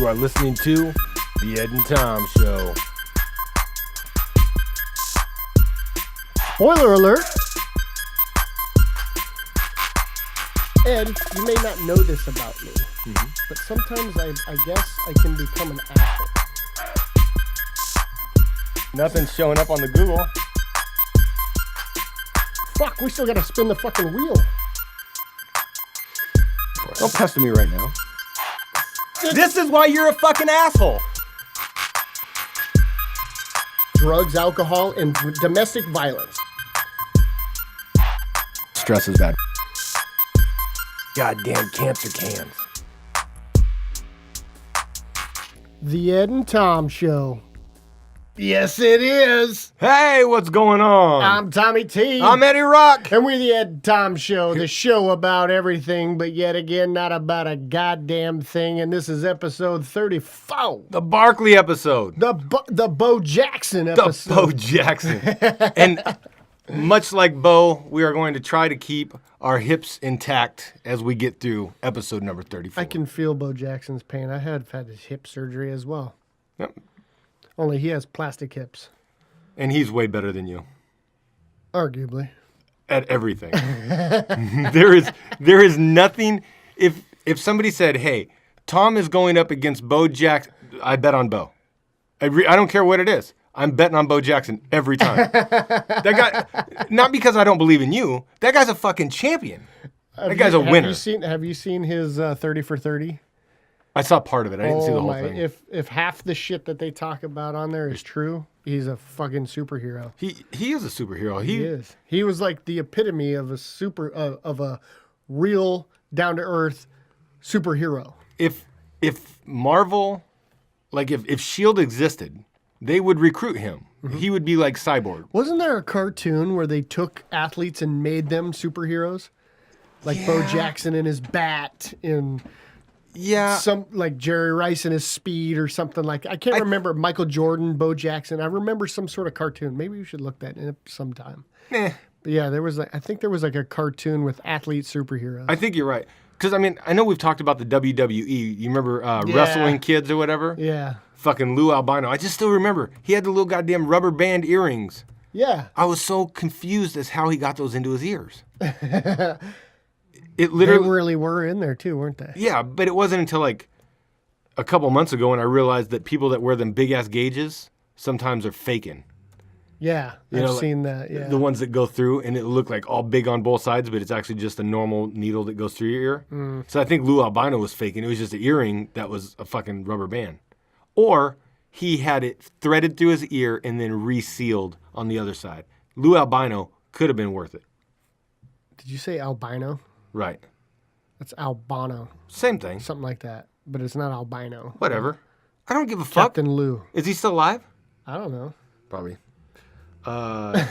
You are listening to The Ed and Tom Show. Spoiler alert! Ed, you may not know this about me, but sometimes I guess I can become an asshole. Nothing's showing up on the Google. Fuck, we still gotta spin the fucking wheel. Don't pester me right now. This is why you're a fucking asshole. Drugs, alcohol, and domestic violence. Stress is bad. Goddamn cancer cans. The Ed and Tom Show. Yes, it is. Hey, what's going on? I'm Tommy T. I'm Eddie Rock. And we're the Ed and Tom Show, the show about everything, but yet again, not about a goddamn thing. And this is episode 34. The Barkley episode. The Bo Jackson episode. The Bo Jackson. And much like Bo, we are going to try to keep our hips intact as we get through episode number 34. I can feel Bo Jackson's pain. I have had his hip surgery as well. Yep. Only he has plastic hips. And he's way better than you. Arguably. At everything. There is nothing. If somebody said, hey, Tom is going up against Bo Jackson, I bet on Bo. I don't care what it is. I'm betting on Bo Jackson every time. That guy, not because I don't believe in you. That guy's a fucking champion. That guy's a winner. Have you seen his 30 for 30? I saw part of it. I didn't see the whole thing. If half the shit that they talk about on there is true, he's a fucking superhero. He is a superhero. He is. He was like the epitome of a real down to earth superhero. If Marvel, like if Shield existed, they would recruit him. Mm-hmm. He would be like Cyborg. Wasn't there a cartoon where they took athletes and made them superheroes? Like Bo Jackson and his bat and some like Jerry Rice and his speed or something like that. I can't remember Michael Jordan, Bo Jackson. I remember some sort of cartoon. Maybe we should look that up sometime. But yeah, I think there was like a cartoon with athlete superheroes. I think you're right. Because, I mean, I know we've talked about the WWE. You remember Wrestling Kids or whatever? Yeah. Fucking Lou Albino. I just still remember. He had the little goddamn rubber band earrings. Yeah. I was so confused as how he got those into his ears. They really were in there too, weren't they? Yeah, but it wasn't until like a couple months ago when I realized that people that wear them big-ass gauges sometimes are faking. Yeah, I've seen that, yeah. The ones that go through and it look like all big on both sides, but it's actually just a normal needle that goes through your ear. Mm. So I think Lou Albino was faking. It was just an earring that was a fucking rubber band. Or he had it threaded through his ear and then resealed on the other side. Lou Albino could have been worth it. Did you say albino? Right. That's albino. Same thing. Something like that. But it's not albino. Whatever. I don't give a fuck. Captain Lou. Is he still alive? I don't know. Probably. I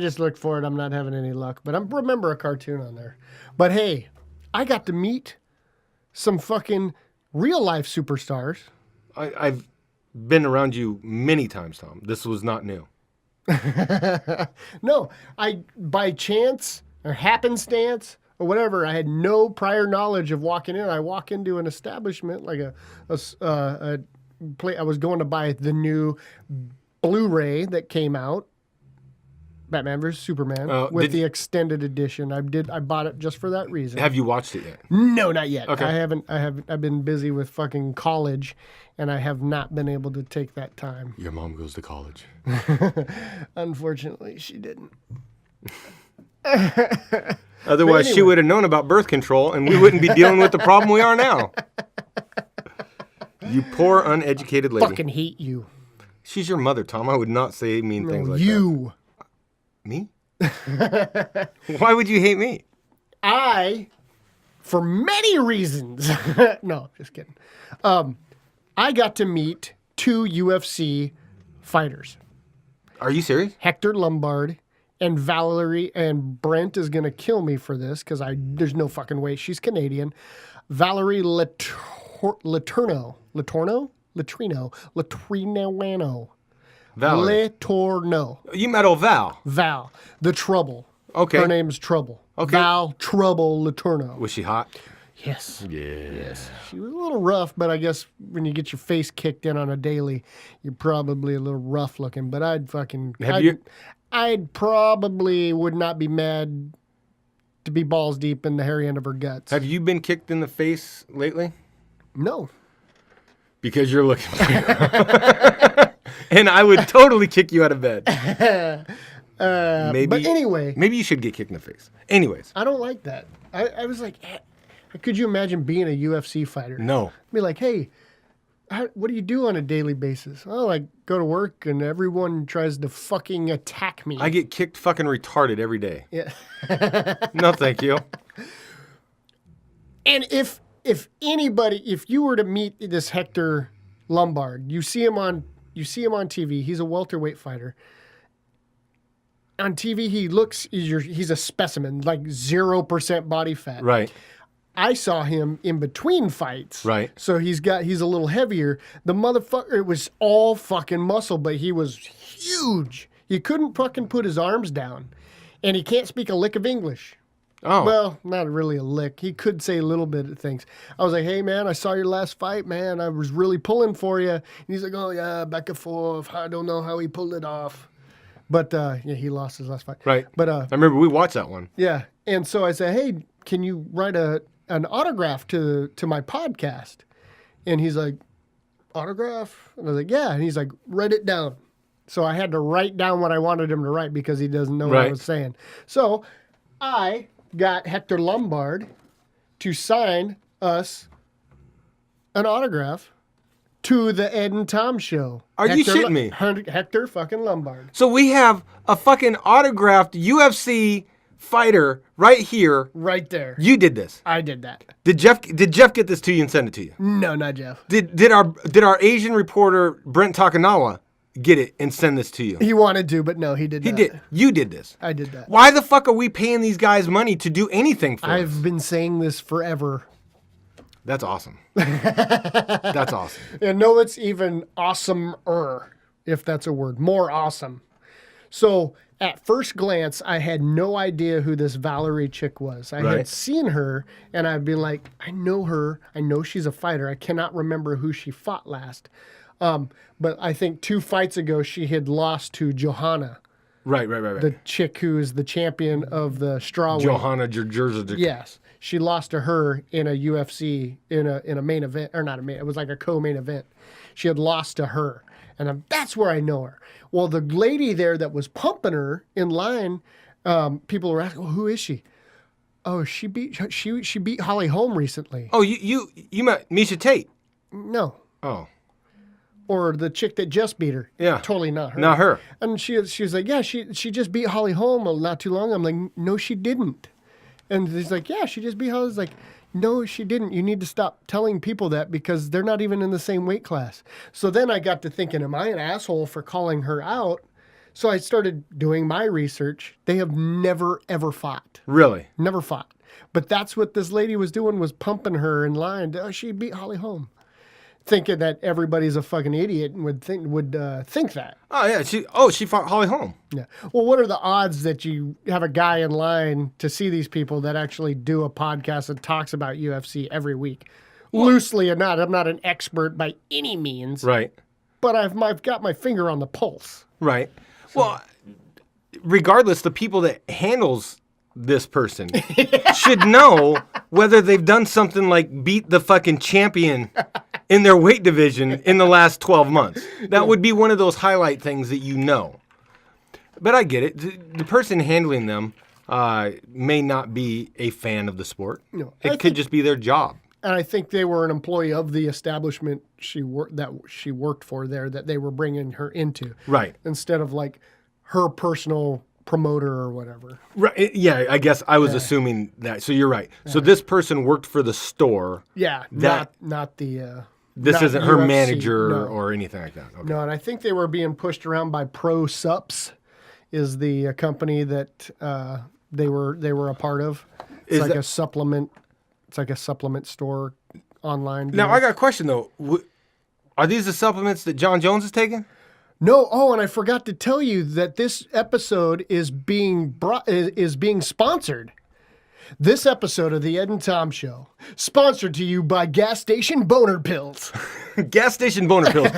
just looked for it. I'm not having any luck. But I remember a cartoon on there. But hey, I got to meet some fucking real life superstars. I've been around you many times, Tom. This was not new. No, by chance or happenstance or whatever, I had no prior knowledge of walking in. I walk into an establishment like a play. I was going to buy the new Blu-ray that came out, Batman vs Superman, with the extended edition. I bought it just for that reason. Have you watched it yet? No, not yet. Okay. I haven't. I've been busy with fucking college, and I have not been able to take that time. Your mom goes to college. Unfortunately, she didn't. Otherwise, anyway, she would have known about birth control, and we wouldn't be dealing with the problem we are now. You poor, uneducated lady. Fucking hate you. She's your mother, Tom. I would not say mean things like you. That. Me? Why would you hate me? For many reasons. No, just kidding. I got to meet 2 UFC fighters. Are you serious? Hector Lombard and Valerie, and Brent is going to kill me for this because there's no fucking way. She's Canadian. Valerie Latrino. Letorno. You met old Val. Val. The Trouble. Okay. Her name's Trouble. Okay. Val Trouble Laterno. Was she hot? Yes. Yeah. Yes. She was a little rough, but I guess when you get your face kicked in on a daily, you're probably a little rough looking. But I'd probably would not be mad to be balls deep in the hairy end of her guts. Have you been kicked in the face lately? No. Because you're looking for and I would totally kick you out of bed. But anyway. Maybe you should get kicked in the face. Anyways. I don't like that. I was like, could you imagine being a UFC fighter? No. Be like, hey, what do you do on a daily basis? Oh, I go to work and everyone tries to fucking attack me. I get kicked fucking retarded every day. Yeah. No, thank you. And if you were to meet this Hector Lombard, you see him on TV. He's a welterweight fighter. On TV, he's a specimen, like 0% body fat. Right. I saw him in between fights. Right. So he's a little heavier. The motherfucker, it was all fucking muscle, but he was huge. He couldn't fucking put his arms down. And he can't speak a lick of English. Oh. Well, not really a lick. He could say a little bit of things. I was like, hey, man, I saw your last fight, man. I was really pulling for you. And he's like, oh, yeah, back and forth. I don't know how he pulled it off. But, he lost his last fight. Right. But I remember we watched that one. Yeah. And so I said, hey, can you write an autograph to my podcast? And he's like, autograph? And I was like, yeah. And he's like, write it down. So I had to write down what I wanted him to write because he doesn't know what I was saying. So I got Hector Lombard to sign us an autograph to the Ed and Tom show. Are you shitting me? Hector fucking Lombard. So we have a fucking autographed UFC fighter right here. Right there. You did this. I did that. Did Jeff get this to you and send it to you? No, not Jeff. Did our Asian reporter Brent Takanawa get it and send this to you? He wanted to, but no, he did not. He did. You did this. I did that. Why the fuck are we paying these guys money to do anything for us? I've been saying this forever. That's awesome. That's awesome. And no, it's even awesomer, if that's a word. More awesome. So at first glance, I had no idea who this Valerie chick was. I had seen her, and I'd be like, I know her. I know she's a fighter. I cannot remember who she fought last. But I think 2 fights ago, she had lost to Johanna. Right. The chick who is the champion of the strawweight. Johanna Jerzy. Yes. She lost to her in a UFC, in a main event, or not a main, it was like a co-main event. She had lost to her. And that's where I know her. Well, the lady there that was pumping her in line, people were asking, well, who is she? Oh, she beat Holly Holm recently. Oh, you met Misha Tate? No. Oh. Or the chick that just beat her. Yeah. Totally not her. Not her. And she was like, yeah, she just beat Holly Holm not too long. I'm like, no, she didn't. And he's like, yeah, she just beat Holly. I was like, no, she didn't. You need to stop telling people that because they're not even in the same weight class. So then I got to thinking, am I an asshole for calling her out? So I started doing my research. They have never, ever fought. Really? Never fought. But that's what this lady was doing, was pumping her in line. Oh, she beat Holly Holm. Thinking that everybody's a fucking idiot and would think that. Oh yeah, she fought Holly Holm. Yeah. Well, what are the odds that you have a guy in line to see these people that actually do a podcast that talks about UFC every week? Loosely or not, I'm not an expert by any means. Right. But I've got my finger on the pulse. Right. So. Well, regardless, the people that handles this person should know whether they've done something like beat the fucking champion in their weight division in the last 12 months. That would be one of those highlight things that you know. But I get it. The person handling them may not be a fan of the sport. No, it could just be their job. And I think they were an employee of the establishment she worked for there that they were bringing her into. Right. Instead of like her personal promoter or whatever. Right. Yeah, I guess I was assuming that. So you're right. So this person worked for the store. Yeah, not the... This not isn't her UFC, manager or anything like that. Okay. No, and I think they were being pushed around by Pro Sups, is the company that they were a part of. It's like a supplement. It's like a supplement store online. Now I got a question though. Are these the supplements that John Jones is taking? No. Oh, and I forgot to tell you that this episode is being sponsored. This episode of the Ed and Tom Show, sponsored to you by Gas Station Boner Pills. Gas station boner pills.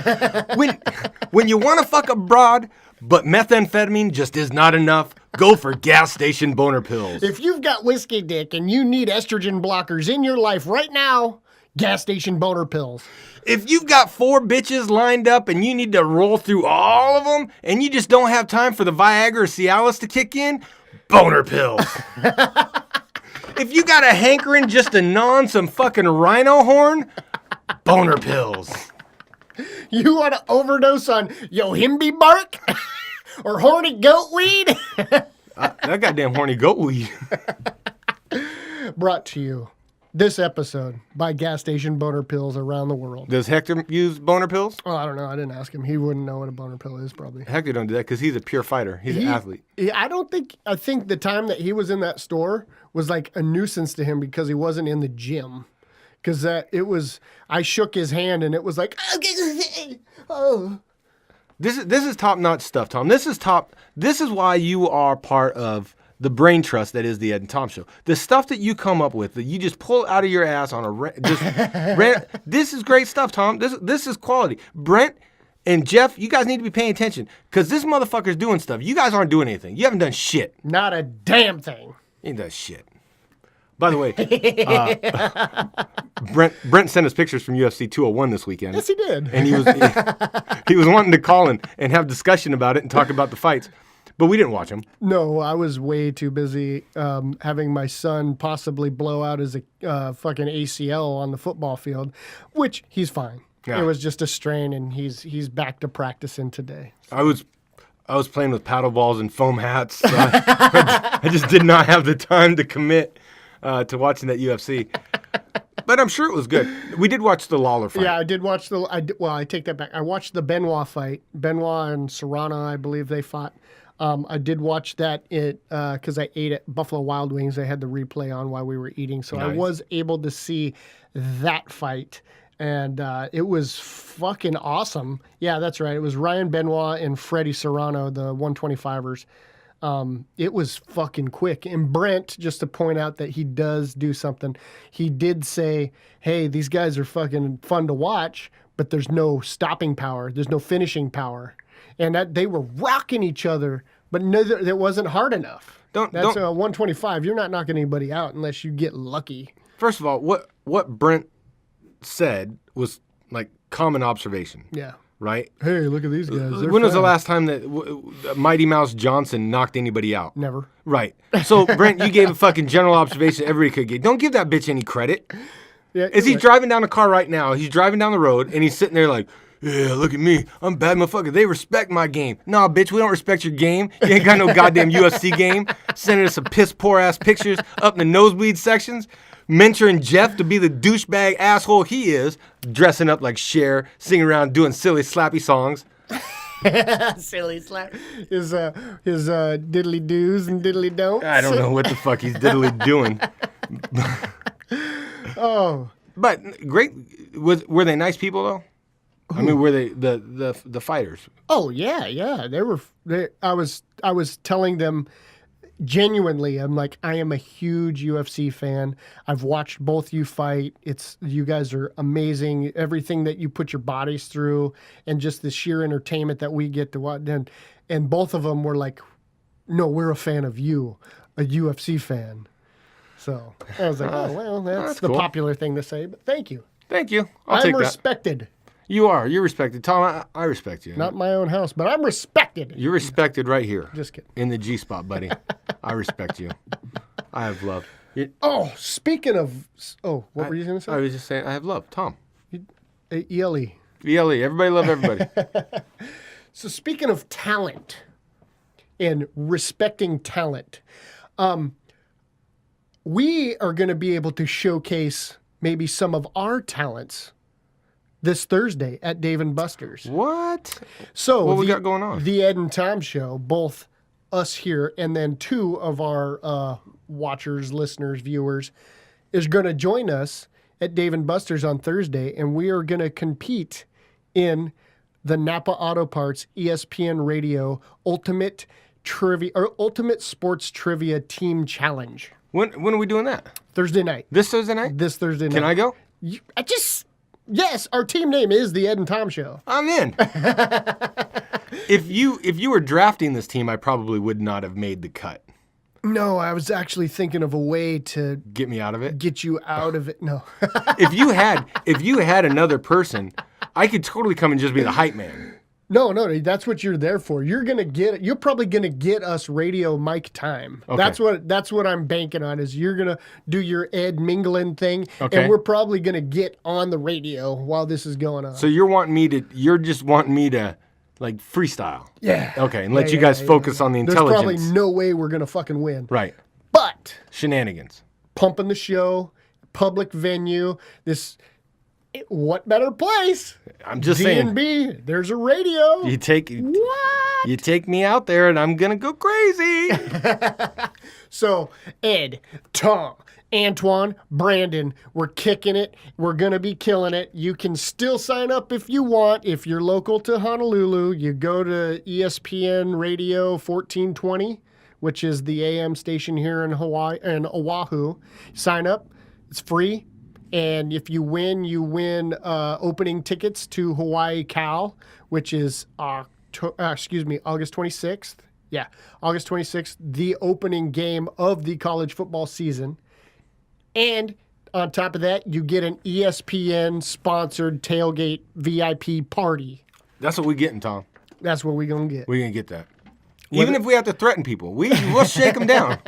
When you want to fuck a broad, but methamphetamine just is not enough, go for gas station boner pills. If you've got whiskey dick and you need estrogen blockers in your life right now, Gas Station Boner Pills. If you've got 4 bitches lined up and you need to roll through all of them and you just don't have time for the Viagra or Cialis to kick in, boner pills. If you got a hankering just to gnaw on some fucking rhino horn, boner pills. You want to overdose on yohimbe bark or horny goat weed? That goddamn horny goat weed. Brought to you this episode by Gas Station Boner Pills around the world. Does Hector use boner pills? Oh, I don't know. I didn't ask him. He wouldn't know what a boner pill is, probably. Hector don't do that because he's a pure fighter. He's an athlete. I think the time that he was in that store was like a nuisance to him because he wasn't in the gym. Because I shook his hand and it was like, oh. This is top-notch stuff, Tom. This is why you are part of the brain trust that is the Ed and Tom Show. The stuff that you come up with that you just pull out of your ass on this is great stuff, Tom. This is quality. Brent and Jeff, you guys need to be paying attention because this motherfucker's doing stuff. You guys aren't doing anything. You haven't done shit. Not a damn thing. You ain't done shit. By the way, Brent sent us pictures from UFC 201 this weekend. Yes, he did. And he was wanting to call and have discussion about it and talk about the fights. But we didn't watch them. No, I was way too busy having my son possibly blow out his fucking ACL on the football field, which he's fine. Yeah. It was just a strain, and he's back to practicing today. So. I was playing with paddle balls and foam hats. So I just did not have the time to commit to watching that UFC. But I'm sure it was good. We did watch the Lawler fight. Yeah, I did watch I take that back. I watched the Benoit fight. Benoit and Serrano, I believe they fought. I did watch that because I ate at Buffalo Wild Wings. They had the replay on while we were eating. So nice. I was able to see that fight. And it was fucking awesome. Yeah, that's right. It was Ryan Benoit and Freddie Serrano, the 125ers. It was fucking quick. And Brent, just to point out that he does do something, he did say, hey, these guys are fucking fun to watch, but there's no stopping power. There's no finishing power. And that they were rocking each other, but it wasn't hard enough. That's 125. You're not knocking anybody out unless you get lucky. First of all, what Brent said was like common observation. Yeah. Right? Hey, look at these guys. When was the last time that Mighty Mouse Johnson knocked anybody out? Never. Right. So, Brent, you gave a fucking general observation everybody could get. Don't give that bitch any credit. Yeah, he's driving down a car right now. He's driving down the road, and he's sitting there like, yeah, look at me. I'm a bad motherfucker. They respect my game. Nah, bitch, we don't respect your game. You ain't got no goddamn UFC game. Sending us some piss-poor-ass pictures up in the nosebleed sections. Mentoring Jeff to be the douchebag asshole he is, dressing up like Cher, singing around doing silly slappy songs. Silly slap. His diddly doos and diddly don'ts. I don't know what the fuck he's diddly doing. Oh. But great. Were they nice people though? I mean, were they the fighters? Oh yeah. I was telling them genuinely, I'm like, I am a huge UFC fan. I've watched both you fight. You guys are amazing. Everything that you put your bodies through, and just the sheer entertainment that we get to watch. And both of them were like, no, we're a fan of you, a UFC fan. So I was like, oh well, that's the cool. Popular thing to say. But thank you. Thank you. I'm respected. You are. You're respected. Tom, I respect you. Not my own house, but I'm respected. You're respected right here. Just kidding. In the G-spot, buddy. I respect you. I have love. Speaking of... what were you going to say? I was just saying I have love. Tom. ELE. ELE. Everybody love everybody. So speaking of talent and respecting talent, we are going to be able to showcase maybe some of our talents this Thursday at Dave & Buster's. What? So what we got going on? The Ed and Tom Show, both us here and then 2 of our watchers, listeners, viewers, is going to join us at Dave & Buster's on Thursday, and we are going to compete in the Napa Auto Parts ESPN Radio Ultimate Trivia or Ultimate Sports Trivia Team Challenge. When are we doing that? Thursday night. This Thursday night? This Thursday night. Can I go? Yes, our team name is the Ed and Tom Show. I'm in. If you were drafting this team, I probably would not have made the cut. No, I was actually thinking of a way to Get me out of it? get you out of it. No. If you had another person, I could totally come and just be the hype man. No, that's what you're there for. You're probably gonna get us radio mic time. Okay. That's what I'm banking on is you're gonna do your Ed Mingling thing, Okay. and we're probably gonna get on the radio while this is going on. So you're just wanting me to like freestyle. Yeah. Okay, and let Yeah, you guys yeah, focus on the There's intelligence. probably no way we're gonna fucking win. Right. But Shenanigans. pumping the show, public venue, what better place? I'm just saying. D&B, there's a radio. You take me out there and I'm gonna go crazy. So, Ed, Tom, Antoine, Brandon, we're kicking it. We're going to be killing it. You can still sign up if you want. If you're local to Honolulu, you go to ESPN Radio 1420, which is the AM station here in Oahu. Sign up. It's free. And if you win opening tickets to Hawaii Cal, which is August 26th. Yeah, August 26th, the opening game of the college football season. And on top of that, you get an ESPN-sponsored tailgate VIP party. That's what we're getting, Tom. That's what we're going to get. We're going to get that. Even if we have to threaten people, we'll shake them down.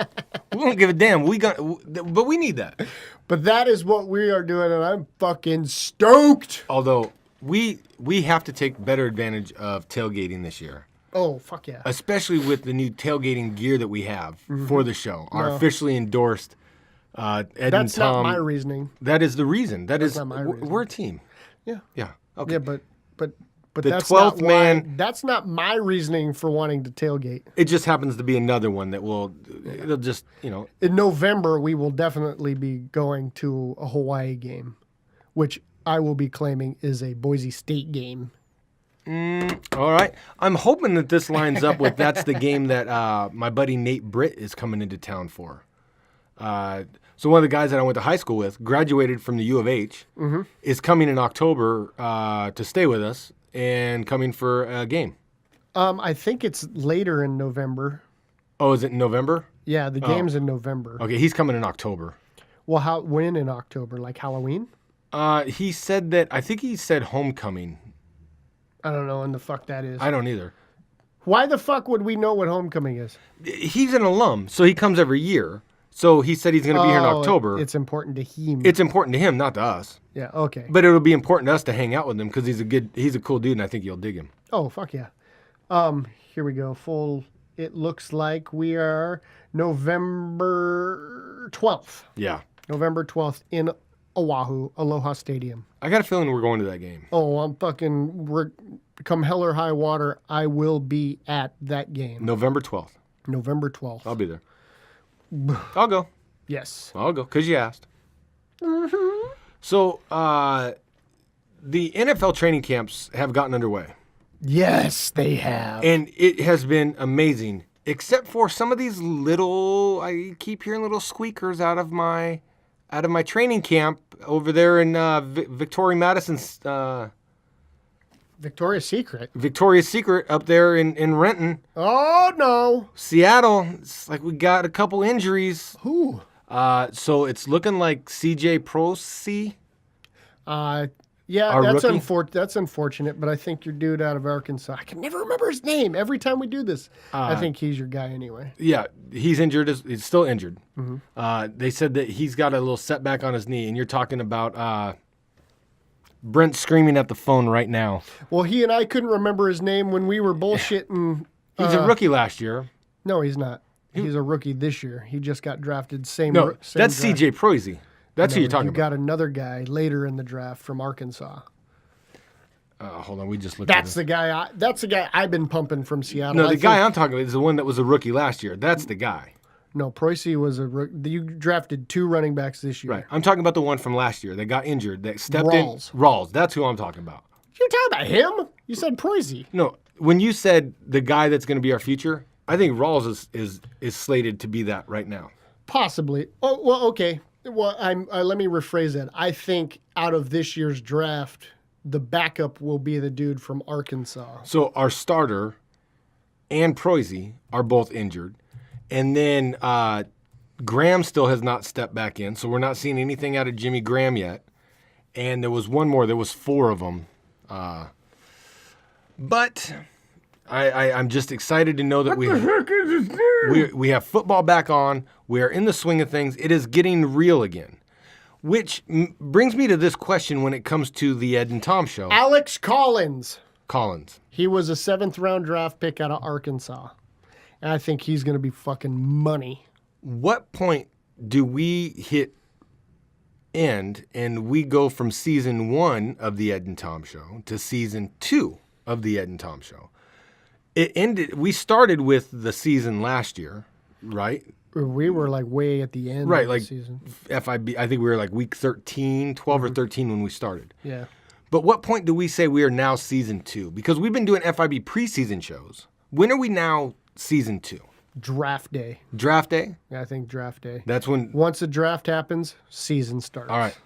We won't give a damn. But we need that. But that is what we are doing, and I'm fucking stoked. Although, we have to take better advantage of tailgating this year. Oh, fuck yeah. Especially with the new tailgating gear that we have for the show. Our officially endorsed Ed and That's Tom. not my reasoning. That is the reason. That's not my reason. We're a team. Yeah. Yeah. Okay. Yeah, but The that's 12th not man- That's not my reasoning for wanting to tailgate. It just happens to be another one that it'll just, In November, we will definitely be going to a Hawaii game, which I will be claiming is a Boise State game. All right. I'm hoping that this lines up with that's the game that my buddy Nate Britt is coming into town for. So one of the guys that I went to high school with, graduated from the U of H, is coming in October to stay with us and coming for a game. I think it's later in November. Oh, is it in November? Yeah, the game's in November. Okay, he's coming in October. Well, when in October? Like Halloween? He said that, I think he said homecoming. I don't know when the fuck that is. I don't either. Why the fuck would we know what homecoming is? He's an alum, so he comes every year. So he said he's going to be here in October. It's important to him. It's important to him, not to us. Yeah, okay. But it'll be important to us to hang out with him because he's a cool dude, and I think you'll dig him. Oh, fuck yeah. Here we go. It looks like we are November 12th. Yeah. November 12th in Oahu, Aloha Stadium. I got a feeling we're going to that game. Oh, come hell or high water, I will be at that game. November 12th. November 12th. I'll be there. I'll go. Yes. I'll go because you asked. Mm-hmm. So the NFL training camps have gotten underway. Yes, they have. And it has been amazing, except for some of these I keep hearing little squeakers out of my training camp over there in Victoria Madison's Victoria's Secret. Victoria's Secret up there in Renton. Oh, no. Seattle, it's like we got a couple injuries. Who? So it's looking like CJ Prosy. Yeah, Our that's rookie? that's unfortunate, but I think your dude out of Arkansas, I can never remember his name every time we do this. I think he's your guy anyway. Yeah, he's injured. He's still injured. Mm-hmm. They said that he's got a little setback on his knee, and you're talking about Brent's screaming at the phone right now. Well, he and I couldn't remember his name when we were bullshitting. He's a rookie last year. No, he's not. He's a rookie this year. He just got drafted. Same That's draft. CJ Prosy. That's who you're talking you about. got another guy later in the draft from Arkansas. Hold on, we just looked. That's the guy. That's the guy I've been pumping from Seattle. No, the guy I'm talking about is the one that was a rookie last year. That's the guy. No, Prosy was a rookie. You drafted 2 running backs this year. Right. I'm talking about the one from last year that got injured, that stepped Rawls. in. Rawls. That's who I'm talking about. You talking about him? You said Prosy. No, when you said the guy that's going to be our future, I think Rawls is slated to be that right now. Possibly. Oh, well, okay. Well, let me rephrase that. I think out of this year's draft, the backup will be the dude from Arkansas. So our starter and Proisy are both injured. And then Graham still has not stepped back in, so we're not seeing anything out of Jimmy Graham yet. And there was one more. There was 4 of them. But I'm just excited to know that we have football back on. We are in the swing of things. It is getting real again. Which brings me to this question when it comes to the Ed and Tom show. Alex Collins. Collins. He was a 7th-round draft pick out of Arkansas. And I think he's going to be fucking money. What point do we hit end and we go from season 1 of the Ed and Tom show to season 2 of the Ed and Tom show? It ended. We started with the season last year, right? We were like way at the end Right, of like the season. FIB, I think we were like week 13, 12 or 13 when we started. Yeah. But what point do we say we are now season 2? Because we've been doing FIB preseason shows. When are we now season 2? Draft day. Draft day? Yeah, I think draft day. That's when... Once the draft happens, season starts. All right.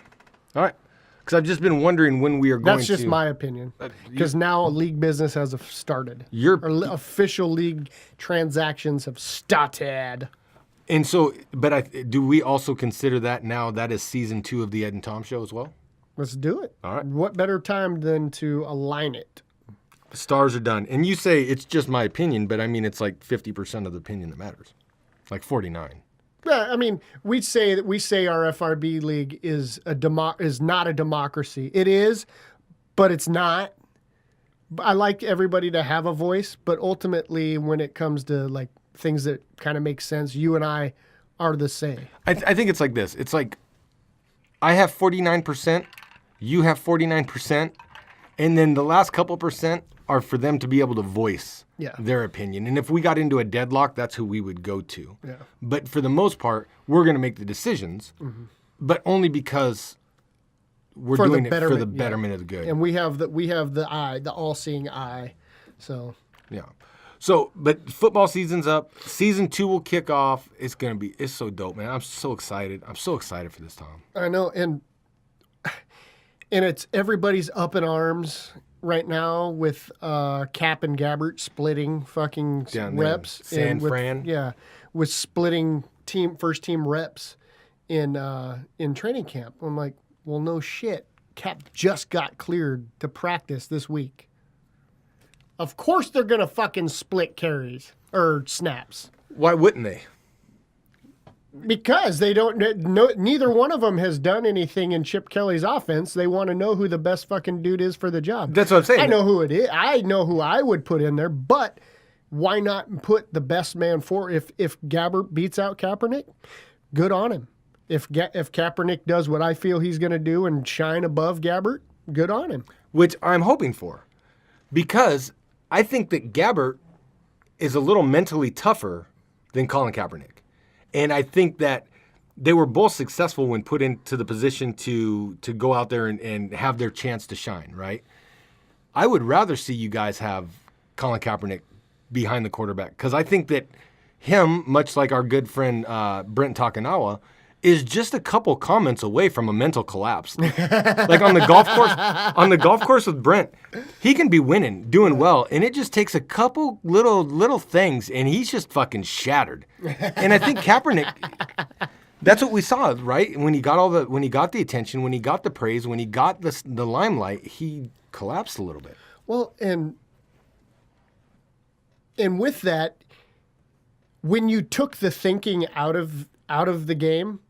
Because I've just been wondering when we are going to... That's just my opinion. Because now league business has started. Official league transactions have started. And so, but do we also consider that now that is season 2 of the Ed and Tom show as well? Let's do it. All right. What better time than to align it? Stars are done. And you say it's just my opinion, but I mean, it's like 50% of the opinion that matters. Like 49. Yeah, I mean, we say our FRB league is not a democracy. It is, but it's not. I like everybody to have a voice, but ultimately when it comes to like things that kind of make sense, you and I are the same. I think it's like this. It's like I have 49%, you have 49%, and then the last couple percent are for them to be able to voice their opinion. And if we got into a deadlock, that's who we would go to. Yeah. But for the most part, we're going to make the decisions, but only because we're doing it for the betterment of the good. And we have the eye, the all-seeing eye. So yeah. So, but football season's up. Season 2 will kick off. It's so dope, man. I'm so excited. I'm so excited for this, Tom. I know, and it's everybody's up in arms right now with Cap and Gabbert splitting fucking reps. San Fran. Yeah, with splitting first team reps in training camp. I'm like, well, no shit. Cap just got cleared to practice this week. Of course they're going to fucking split carries or snaps. Why wouldn't they? Because they don't know, neither one of them has done anything in Chip Kelly's offense. They want to know who the best fucking dude is for the job. That's what I'm saying. I know who it is. I know who I would put in there, but why not put the best man for if Gabbert beats out Kaepernick? Good on him. If Kaepernick does what I feel he's going to do and shine above Gabbert, good on him. Which I'm hoping for. Because I think that Gabbert is a little mentally tougher than Colin Kaepernick. And I think that they were both successful when put into the position to go out there and have their chance to shine, right? I would rather see you guys have Colin Kaepernick behind the quarterback because I think that him, much like our good friend Brent Takanawa, is just a couple comments away from a mental collapse. Like on the golf course with Brent, he can be winning, doing well, and it just takes a couple little things, and he's just fucking shattered. And I think Kaepernick, that's what we saw, right? When he got the attention, when he got the praise, when he got the limelight, he collapsed a little bit. Well, and with that, when you took the thinking out of the game,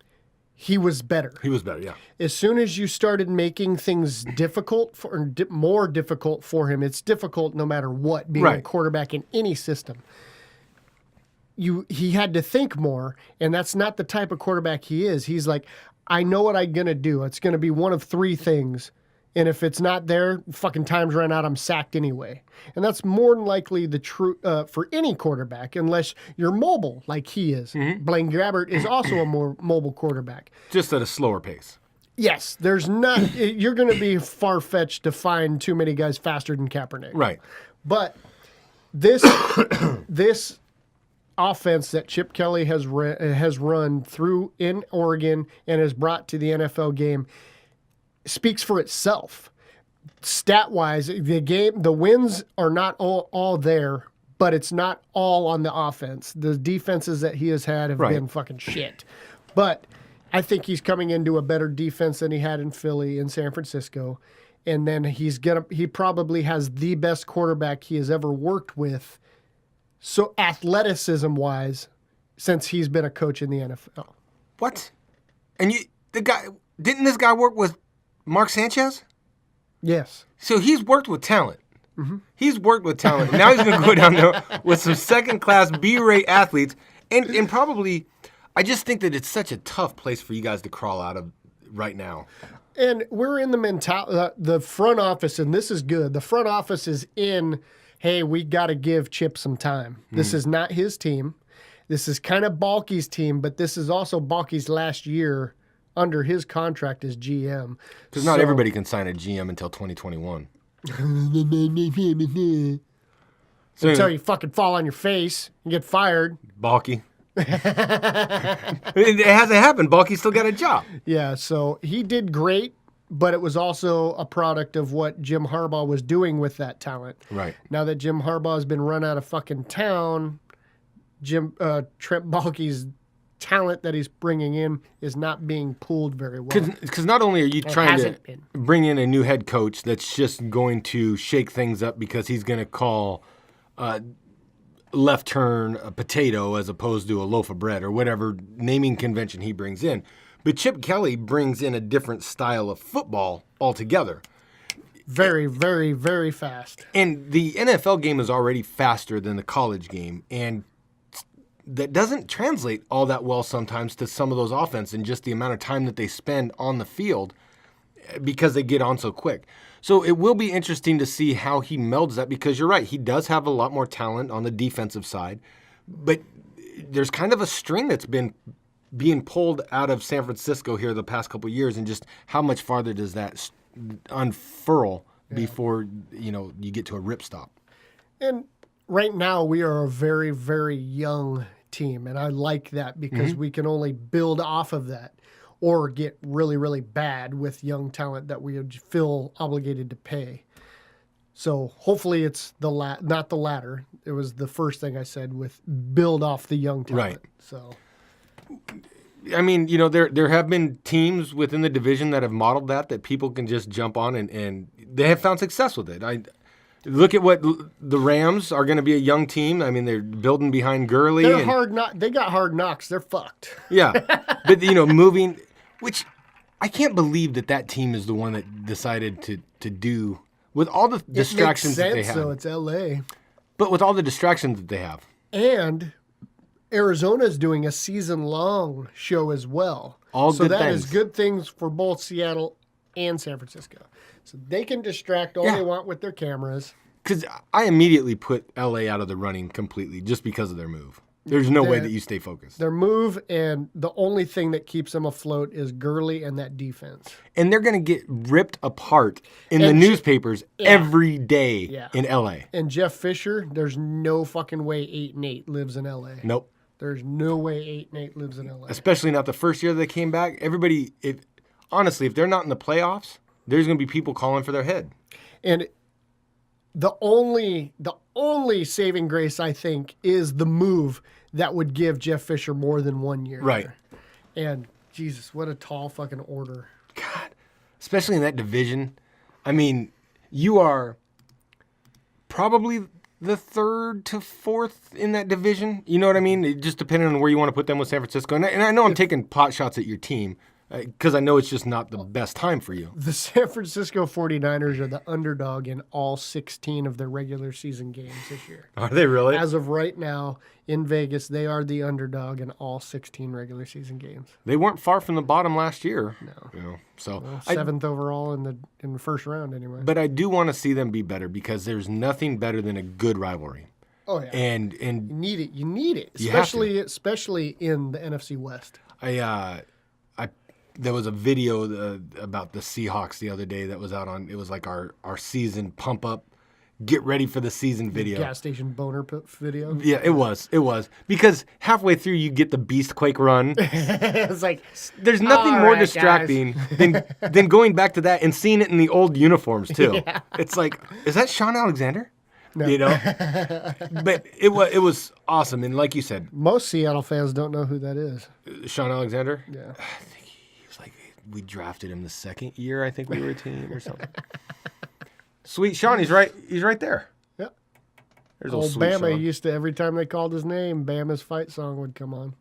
he was better. He was better, yeah. As soon as you started making things more difficult for him, it's difficult no matter what, being a quarterback in any system. He had to think more, and that's not the type of quarterback he is. He's like, I know what I'm going to do. It's going to be one of 3 things. And if it's not there, fucking time's run out, I'm sacked anyway. And that's more than likely the true for any quarterback, unless you're mobile like he is. Mm-hmm. Blaine Gabbert is also a more mobile quarterback. Just at a slower pace. Yes, there's not. You're going to be far-fetched to find too many guys faster than Kaepernick. Right. But this offense that Chip Kelly has run through in Oregon and has brought to the NFL game speaks for itself. Stat-wise, the wins are not all there, but it's not all on the offense. The defenses that he has had have been fucking shit. But I think he's coming into a better defense than he had in Philly and San Francisco. And then he probably has the best quarterback he has ever worked with, so athleticism-wise, since he's been a coach in the NFL. What? And didn't this guy work with Mark Sanchez? Yes. So he's worked with talent. Mm-hmm. He's worked with talent. Now he's going to go down there with some second-class B-rate athletes. And probably, I just think that it's such a tough place for you guys to crawl out of right now. And we're in the front office, and this is good. The front office is in, hey, we got to give Chip some time. This is not his team. This is kind of Balky's team, but this is also Balky's last year under his contract as GM. Because not everybody can sign a GM until 2021. So until you fucking fall on your face and get fired. Balky. It hasn't happened. Balky still got a job. Yeah, so he did great, but it was also a product of what Jim Harbaugh was doing with that talent. Right. Now that Jim Harbaugh has been run out of fucking town, Trent Baalke's talent that he's bringing in is not being pulled very well. Because not only are you trying to bring in a new head coach that's just going to shake things up because he's going to call left turn a potato as opposed to a loaf of bread or whatever naming convention he brings in, but Chip Kelly brings in a different style of football altogether. Very, very, very fast. And the NFL game is already faster than the college game, and that doesn't translate all that well sometimes to some of those offense and just the amount of time that they spend on the field because they get on so quick. So it will be interesting to see how he melds that, because you're right, he does have a lot more talent on the defensive side, but there's kind of a string that's been being pulled out of San Francisco here the past couple of years, and just how much farther does that unfurl before you get to a rip stop. And right now we are a very, very young team, and I like that because we can only build off of that or get really, really bad with young talent that we would feel obligated to pay. So hopefully it's not the latter. It was the first thing I said with build off the young talent. Right. So, I mean, there have been teams within the division that have modeled that people can just jump on and they have found success with it. Look at what the Rams are going to be, a young team. I mean, they're building behind Gurley. They got hard knocks. They're fucked. Yeah. But, moving, which I can't believe that team is the one that decided to do, with all the distractions that they have. So it's L.A. But with all the distractions that they have. And Arizona's doing a season-long show as well. So that is good things for both Seattle and San Francisco. So they can distract all they want with their cameras. Because I immediately put LA out of the running completely just because of their move. There's no way that you stay focused. Their move, and the only thing that keeps them afloat is Gurley and that defense. And they're going to get ripped apart in the newspapers every day in LA. And Jeff Fisher, there's no fucking way 8-8 lives in LA. Nope. There's no way 8-8 lives in LA. Especially not the first year they came back. Everybody, honestly, if they're not in the playoffs, there's going to be people calling for their head. And the only saving grace, I think, is the move that would give Jeff Fisher more than 1 year. Right. There. And Jesus, what a tall fucking order. God, especially in that division. I mean, you are probably the third to fourth in that division. You know what I mean? It just depending on where you want to put them with San Francisco. And I know I'm taking pot shots at your team, because I know it's just not the best time for you. The San Francisco 49ers are the underdog in all 16 of their regular season games this year. Are they really? As of right now, in Vegas, they are the underdog in all 16 regular season games. They weren't far from the bottom last year. No. So seventh overall in the first round anyway. But I do want to see them be better, because there's nothing better than a good rivalry. Oh yeah. And you need it. You need it. Especially in the NFC West. There was a video about the Seahawks the other day that was out on. It was like our season pump up, get ready for the season video. Gas station boner video. Yeah, it was. It was. Because halfway through, you get the Beastquake run. It's like, There's nothing all more right, distracting than going back to that and seeing it in the old uniforms, too. Yeah. It's like, is that Sean Alexander? No. You know? But it was awesome. And like you said, most Seattle fans don't know who that is. Sean Alexander? Yeah. I think he was like, we drafted him the second year, I think we were a team or something. Sweet Sean, he's right there. Yep. There's old Sweet Bama Sean. used to, every time they called his name, Bama's fight song would come on.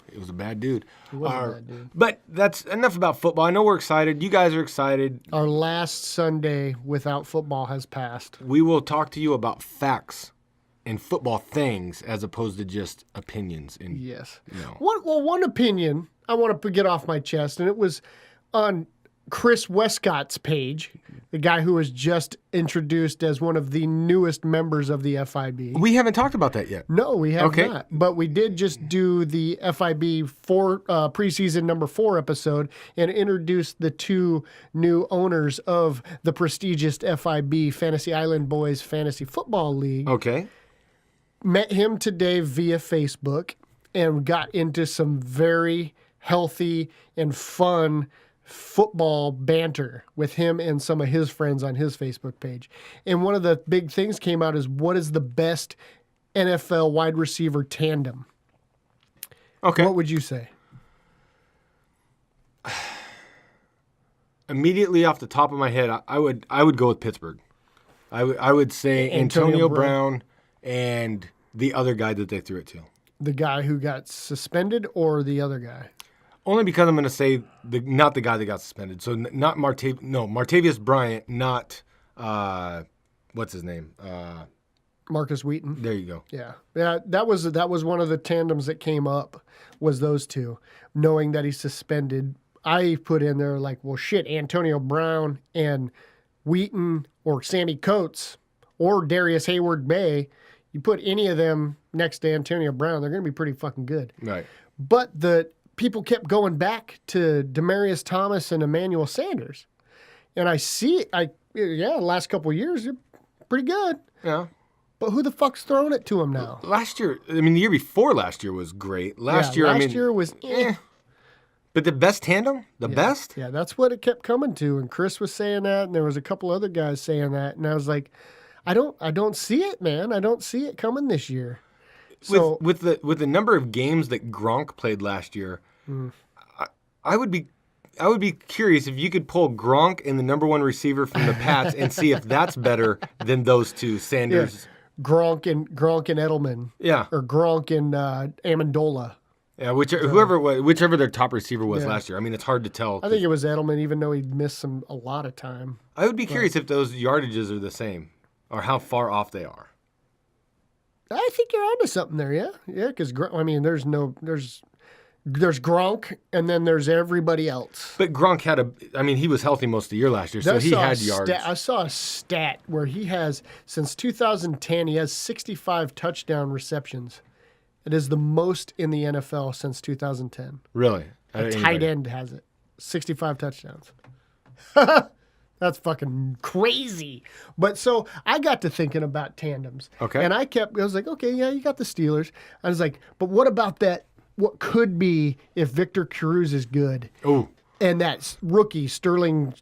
He was a bad dude. He was a bad dude. But that's enough about football. I know we're excited. You guys are excited. Our last Sunday without football has passed. We will talk to you about facts and football things as opposed to just opinions. And, yes. You know. One opinion I want to get off my chest, and it was on Chris Westcott's page, the guy who was just introduced as one of the newest members of the FIB. We haven't talked about that yet. No, we have not. But we did just do the FIB preseason number 4 episode and introduced the 2 new owners of the prestigious FIB Fantasy Island Boys Fantasy Football League. Okay. Met him today via Facebook and got into some very healthy and fun football banter with him and some of his friends on his Facebook page. And one of the big things came out is, what is the best NFL wide receiver tandem? Okay. What would you say? Immediately off the top of my head, I would go with Pittsburgh. I would say Antonio Brown and the other guy that they threw it to. The guy who got suspended or the other guy? Only because I'm going to say not the guy that got suspended. So not Martavius Bryant, not what's his name? Marcus Wheaton. There you go. Yeah. That was one of the tandems that came up, was those two. Knowing that he's suspended, I put in there like, well, shit, Antonio Brown and Wheaton or Sammy Coates or Darius Hayward-Bay, you put any of them next to Antonio Brown, they're going to be pretty fucking good. Right. But the people kept going back to Demaryius Thomas and Emmanuel Sanders. And I see it. The last couple of years, they're pretty good. Yeah. But who the fuck's throwing it to him now? Last year, the year before last year was great. Last year was But the best tandem? Best? Yeah, that's what it kept coming to. And Chris was saying that, and there was a couple other guys saying that. And I was like, I don't see it, man. I don't see it coming this year. So with the number of games that Gronk played last year, I would be curious if you could pull Gronk and the number 1 receiver from the Pats and see if that's better than those two, Sanders. Yeah. Gronk and Edelman. Yeah. Or Gronk and Amendola. Yeah, whichever their top receiver was last year. I mean, it's hard to tell. I think it was Edelman, even though he missed a lot of time. I would be curious if those yardages are the same or how far off they are. I think you're onto something there, yeah. Yeah, because, there's Gronk, and then there's everybody else. But Gronk he was healthy most of the year last year, so he had yards. I saw a stat where he has, since 2010, he has 65 touchdown receptions. It is the most in the NFL since 2010. Really? A tight end has it. 65 touchdowns. That's fucking crazy. But so I got to thinking about tandems. Okay. And I was like, okay, yeah, you got the Steelers. I was like, but what about that? What could be if Victor Cruz is good? Oh. And that rookie, Sterling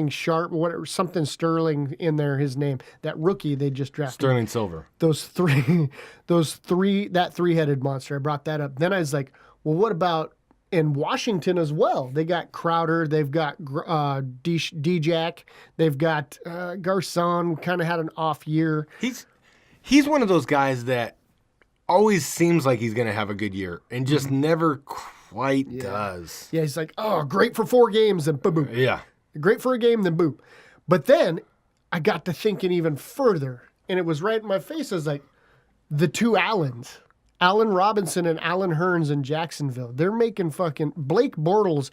Sharp, whatever, something Sterling in there, his name. That rookie they just drafted. Sterling Silver. That 3-headed monster. I brought that up. Then I was like, well, what about in Washington as well? They got Crowder. They've got D-Jack. They've got Garcon, kind of had an off year. He's one of those guys that always seems like he's going to have a good year and just never quite does. Yeah, he's like, oh, great for 4 games, and boom. Yeah. Great for a game, then boom. But then I got to thinking even further, and it was right in my face. I was like, the 2 Allens, Allen Robinson and Allen Hurns in Jacksonville, they're making fucking... Blake Bortles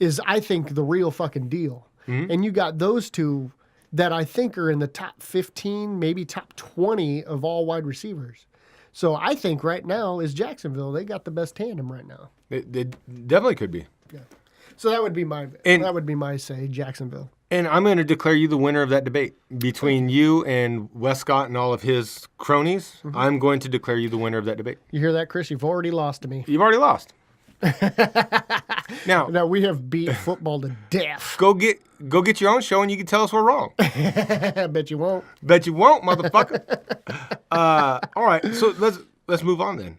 is, I think, the real fucking deal. Mm-hmm. And you got those 2 that I think are in the top 15, maybe top 20 of all wide receivers. So I think right now is Jacksonville. They got the best tandem right now. It definitely could be. Yeah. So that would be my say, Jacksonville. And I'm going to declare you the winner of that debate. Between you and Westcott and all of his cronies, I'm going to declare you the winner of that debate. You hear that, Chris? You've already lost to me. You've already lost. Now we have beat football to death. go get your own show and you can tell us we're wrong. I bet you won't. Bet you won't, motherfucker. All right, so let's move on then.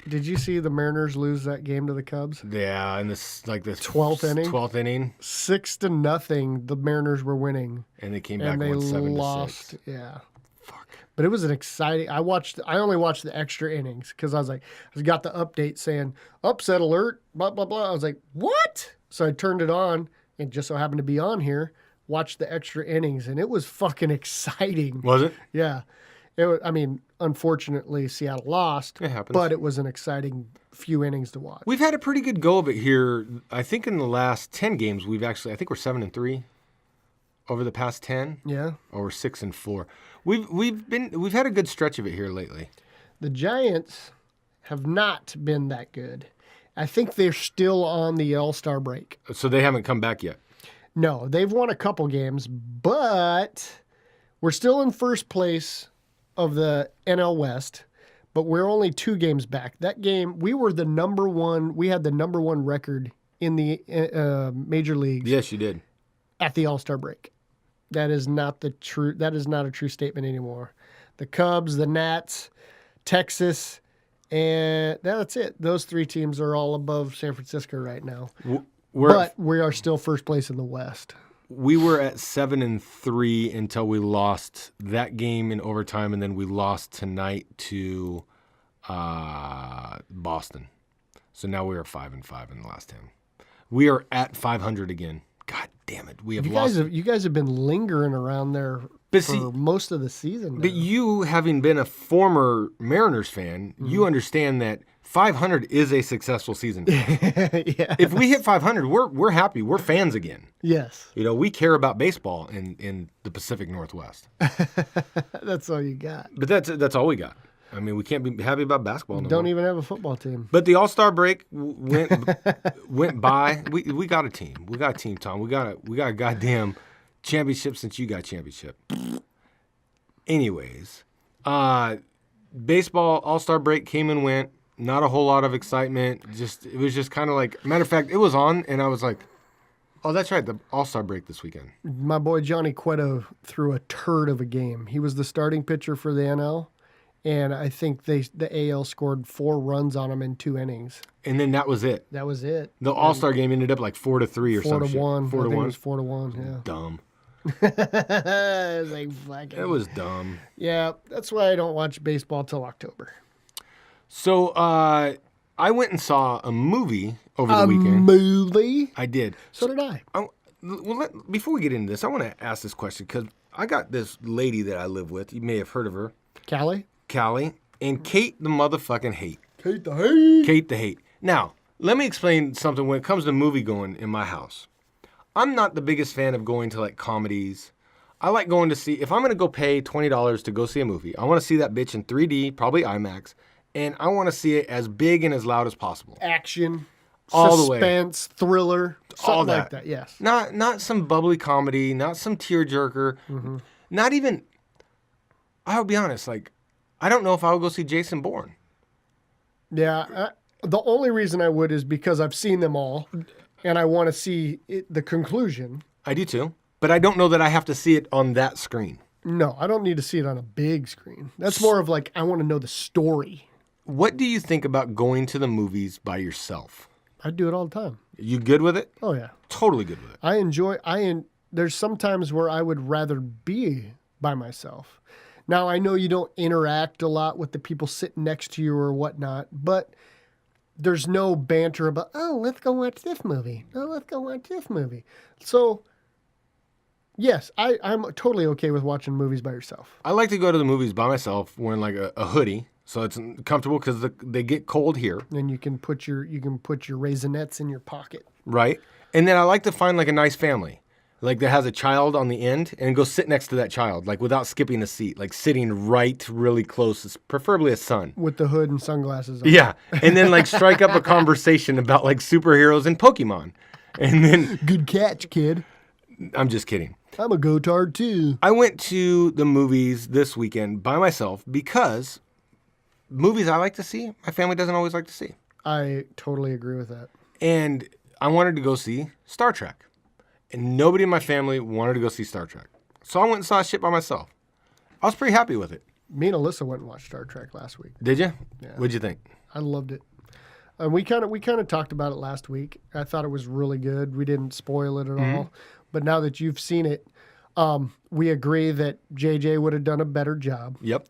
Did you see the Mariners lose that game to the Cubs? Yeah, in this 12th inning. 12th inning, 6-0. The Mariners were winning, and they came back and they and won 7-6. lost. Yeah. Fuck. But it was an exciting. I only watched the extra innings because I got the update saying upset alert, blah blah blah. I was like, what? So I turned it on, and just so happened to be on here. Watched the extra innings, and it was fucking exciting. Was it? Yeah. Unfortunately, Seattle lost. It happens. But it was an exciting few innings to watch. We've had a pretty good go of it here. I think in the last 10 games, I think we're 7-3 over the past 10. Yeah. Or we're 6-4. We've had a good stretch of it here lately. The Giants have not been that good. I think they're still on the All-Star break. So they haven't come back yet. No, they've won a couple games, but we're still in first place of the NL West, but we're only 2 games back. That game, we were the number one. We had the number 1 record in the major leagues. Yes, you did. At the All-Star break. That is not a true statement anymore. The Cubs, the Nats, Texas, and that's it. Those 3 teams are all above San Francisco right now. But we are still first place in the West. We were at 7-3 until we lost that game in overtime, and then we lost tonight to Boston. So now we are 5-5 in the last 10. We are at 500 again. God damn it, we have lost. You guys have been lingering around there for most of the season now. But you, having been a former Mariners fan, you understand that 500 is a successful season. Yes. If we hit 500, we're happy. We're fans again. Yes. We care about baseball in the Pacific Northwest. That's all you got. But that's all we got. I mean, we can't be happy about basketball no Don't more. even have a football team. But the All-Star break went by. We got a team. We got a team, Tom. We got a goddamn championship since you got championship. Anyways, baseball All-Star break came and went. Not a whole lot of excitement. It was just kind of like, matter of fact, it was on, and I was like, oh, that's right, the All-Star break this weekend. My boy Johnny Cueto threw a turd of a game. He was the starting pitcher for the NL, and I think the AL scored 4 runs on him in 2 innings. And then that was it. That was it. The All-Star game ended up like 4-3 or something. 4-1. 4-1. It was 4-1. Yeah. Dumb. It was like fucking. It was dumb. Yeah, that's why I don't watch baseball till October. So I went and saw a movie over the weekend. A movie? I did. So did I. Before we get into this, I want to ask this question because I got this lady that I live with. You may have heard of her. Callie. And Kate the motherfucking hate. Kate the hate. Kate the hate. Now, let me explain something when it comes to movie going in my house. I'm not the biggest fan of going to like comedies. I like going to see, if I'm going to go pay $20 to go see a movie, I want to see that bitch in 3D, probably IMAX, and I want to see it as big and as loud as possible. Action, all the way. Suspense, thriller, something all that. like that, yes. Not some bubbly comedy, not some tearjerker, not even, I'll be honest, like, I don't know if I would go see Jason Bourne. Yeah, the only reason I would is because I've seen them all, and I want to see the conclusion. I do too, but I don't know that I have to see it on that screen. No, I don't need to see it on a big screen. That's more of like, I want to know the story. What do you think about going to the movies by yourself? I do it all the time. You good with it? Oh, yeah. Totally good with it. There's some times where I would rather be by myself. Now, I know you don't interact a lot with the people sitting next to you or whatnot, but there's no banter about, oh, let's go watch this movie. Oh, let's go watch this movie. So, yes, I'm totally okay with watching movies by yourself. I like to go to the movies by myself wearing like a hoodie, so it's comfortable because they get cold here. And you can put your Raisinets in your pocket. Right. And then I like to find like a nice family, like that has a child on the end, and go sit next to that child, like without skipping a seat, like sitting right really close, preferably a son. With the hood and sunglasses on. Yeah. And then like strike up a conversation about like superheroes and Pokemon. And then Good catch, kid. I'm just kidding. I'm a go-tard too. I went to the movies this weekend by myself because movies I like to see, my family doesn't always like to see. I totally agree with that. And I wanted to go see Star Trek. And nobody in my family wanted to go see Star Trek. So I went and saw shit by myself. I was pretty happy with it. Me and Alyssa went and watched Star Trek last week. Did you? Yeah. What'd you think? I loved it. And we kind of talked about it last week. I thought it was really good. We didn't spoil it at all. But now that you've seen it, we agree that JJ would have done a better job. Yep.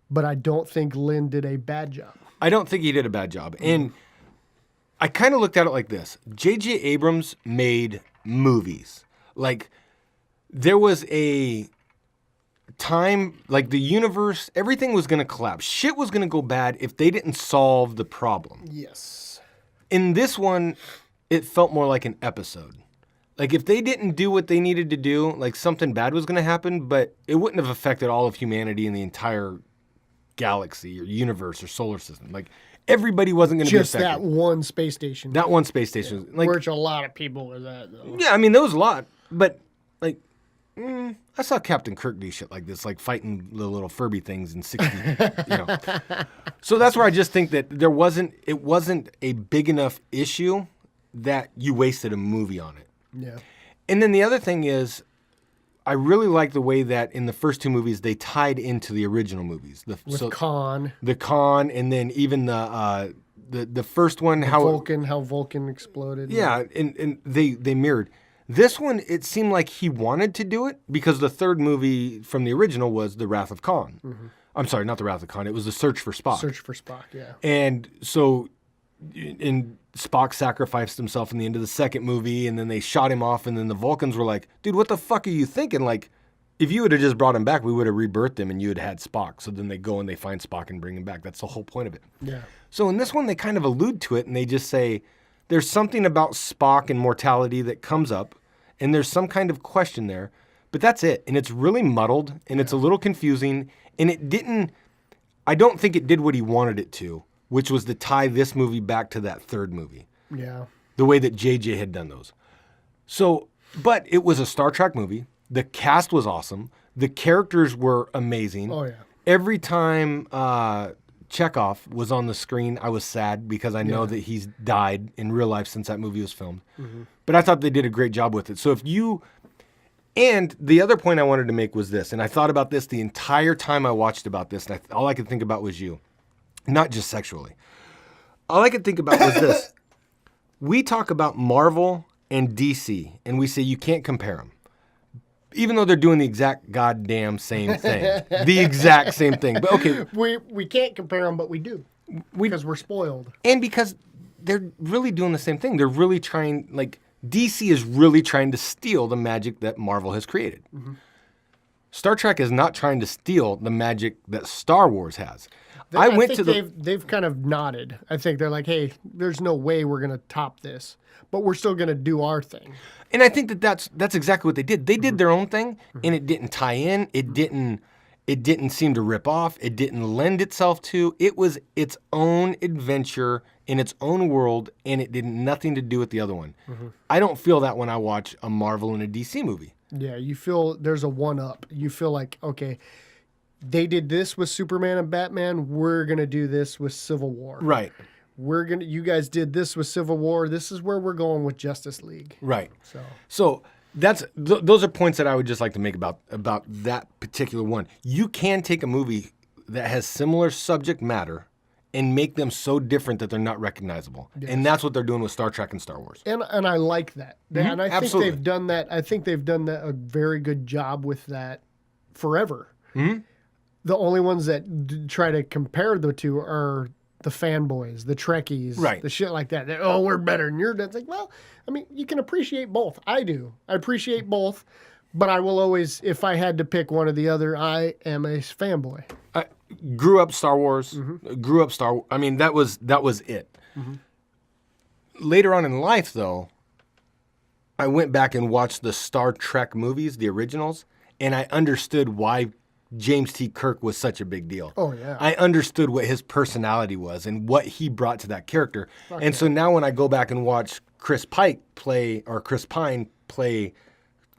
But I don't think Lynn did a bad job. I don't think he did a bad job. And I kind of looked at it like this. J.J. Abrams made movies. Like, there was a time, like the universe, everything was going to collapse. Shit was going to go bad if they didn't solve the problem. Yes. In this one, it felt more like an episode. Like, if they didn't do what they needed to do, like, something bad was going to happen, but it wouldn't have affected all of humanity in the entire galaxy or universe or solar system. Like, everybody wasn't going to be affected. Just that one space station. That one space station. Like, which a lot of people was at, though. yeah, I mean, there was a lot. But, like, I saw Captain Kirk do shit like this, like fighting the little Furby things in 60, you know. So that's where I just think that it wasn't a big enough issue that you wasted a movie on it. Yeah. And then the other thing is, I really like the way that in the first two movies, they tied into the original movies. With Khan. The Khan, and then even the first one, how Vulcan exploded. Yeah, and they mirrored. This one, it seemed like he wanted to do it because the third movie from the original was The Wrath of Khan. Mm-hmm. I'm sorry, not The Wrath of Khan. It was The Search for Spock. Search for Spock, yeah. And so, Spock sacrificed himself in the end of the second movie, and then they shot him off, and then the Vulcans were like, dude, what the fuck are you thinking? Like, if you would have just brought him back, we would have rebirthed him, and you had Spock. So then they go and they find Spock and bring him back. That's the whole point of it. Yeah. So in this one, they kind of allude to it, and they just say, there's something about Spock and mortality that comes up, and there's some kind of question there, but that's it. And it's really muddled, and it's a little confusing, and I don't think it did what he wanted it to, which was to tie this movie back to that third movie. Yeah. The way that JJ had done those. So, but it was a Star Trek movie. The cast was awesome. The characters were amazing. Oh, yeah. Every time Chekhov was on the screen, I was sad because I know that he's died in real life since that movie was filmed. Mm-hmm. But I thought they did a great job with it. So and the other point I wanted to make was this, and I thought about this the entire time I watched about this, and all I could think about was you. Not just sexually. All I could think about was this. We talk about Marvel and DC, and we say you can't compare them. Even though they're doing the exact goddamn same thing. The exact same thing. But okay. We can't compare them, but we do. Because we're spoiled. And because they're really doing the same thing. They're really trying, like, DC is really trying to steal the magic that Marvel has created. Mm-hmm. Star Trek is not trying to steal the magic that Star Wars has. I think they've kind of nodded. I think they're like, hey, there's no way we're going to top this, but we're still going to do our thing. And I think that's exactly what they did. They did their own thing, and it didn't tie in. It didn't seem to rip off. It didn't lend itself to. It was its own adventure in its own world, and it did nothing to do with the other one. Mm-hmm. I don't feel that when I watch a Marvel and a DC movie. Yeah, you feel there's a one-up. You feel like, okay, they did this with Superman and Batman. We're going to do this with Civil War. Right. You guys did this with Civil War. This is where we're going with Justice League. Right. So those are points that I would just like to make about that particular one. You can take a movie that has similar subject matter and make them so different that they're not recognizable. Yes. And that's what they're doing with Star Trek and Star Wars. And I like that. Mm-hmm. And I think they've done that. I think they've done a very good job with that forever. Mm-hmm. The only ones that try to compare the two are the fanboys, the Trekkies, right. The shit like that. We're better than you're. It's like, well, I mean, you can appreciate both. I do. I appreciate both, but I will always, if I had to pick one or the other, I am a fanboy. I grew up Star Wars. Mm-hmm. I mean, that was it. Mm-hmm. Later on in life, though, I went back and watched the Star Trek movies, the originals, and I understood why James T. Kirk was such a big deal. Oh, yeah. I understood what his personality was and what he brought to that character. So now when I go back and watch Chris Pine play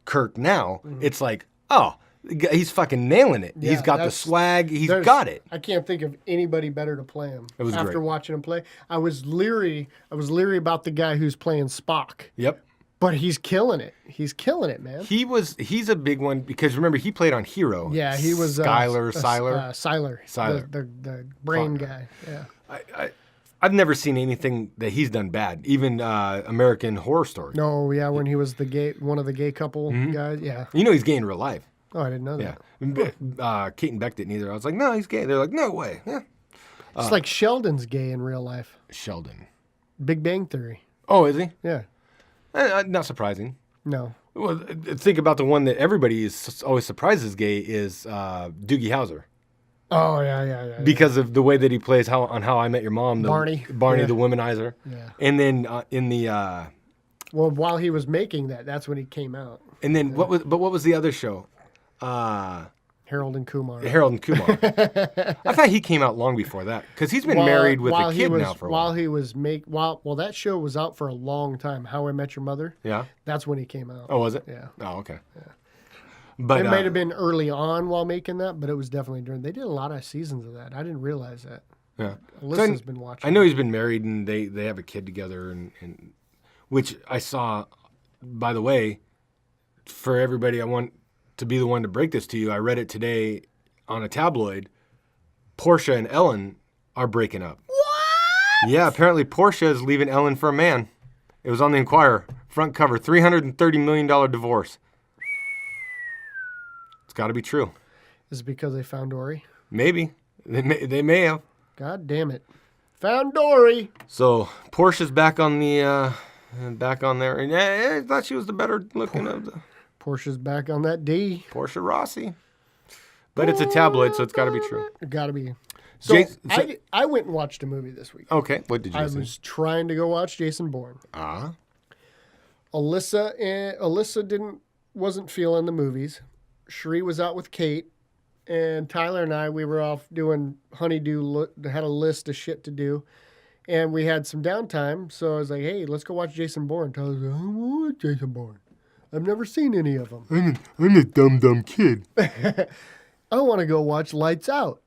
Kirk now, it's like, oh, he's fucking nailing it. Yeah, he's got the swag. He's got it. I can't think of anybody better to play him. It was After great. watching him play, I was leery about the guy who's playing Spock. Yep. But he's killing it. He's killing it, man. He's a big one because remember he played on Hero. Yeah, he was Skyler. Siler. The brain guy. Yeah. I've never seen anything that he's done bad. Even American Horror Story. No, yeah, when he was one of the gay couple guys. Yeah. You know he's gay in real life. Oh, I didn't know that. Yeah. Kate and Beck didn't either. I was like, no, he's gay. They're like, no way. Yeah. It's like Sheldon's gay in real life. Sheldon. Big Bang Theory. Oh, is he? Yeah. Not surprising. No. Well, think about the one that everybody is always surprised is gay is Doogie Howser. Oh, yeah. Because of the way that he plays on How I Met Your Mom. Barney. Barney, Yeah. the womanizer. Yeah. And then in the... Well, while he was making that's when he came out. and then what was the other show? Harold and Kumar. Harold and Kumar. I thought he came out long before that because he's been married with a kid now for a while. While that show was out for a long time, How I Met Your Mother. Yeah. That's when he came out. Oh, was it? Yeah. Oh, okay. Yeah. But it might have been early on while making that, but it was definitely during. They did a lot of seasons of that. I didn't realize that. Yeah. Alyssa's been watching. I know he's been married and they have a kid together and which I saw. By the way, for everybody, I want to be the one to break this to you. I read it today on a tabloid. Portia and Ellen are breaking up. What? Yeah, apparently Portia is leaving Ellen for a man. It was on the Inquirer. Front cover, $330 million divorce. It's got to be true. Is it because they found Dory? Maybe. They may have. God damn it. Found Dory. So Portia's back on the back on there. And I thought she was the better looking of the... Portia's back on that D. Portia Rossi. But it's a tabloid, so it's got to be true. It got to be. So, I went and watched a movie this week. Okay, what did you I see? was trying to go watch Jason Bourne. Alyssa wasn't feeling the movies. Sheree was out with Kate, and Tyler and I, we were off doing honeydew. Had a list of shit to do, and we had some downtime. So I was like, "Hey, let's go watch Jason Bourne." Tyler's like, "I don't want Jason Bourne. I've never seen any of them. I'm a dumb kid." I want to go watch Lights Out.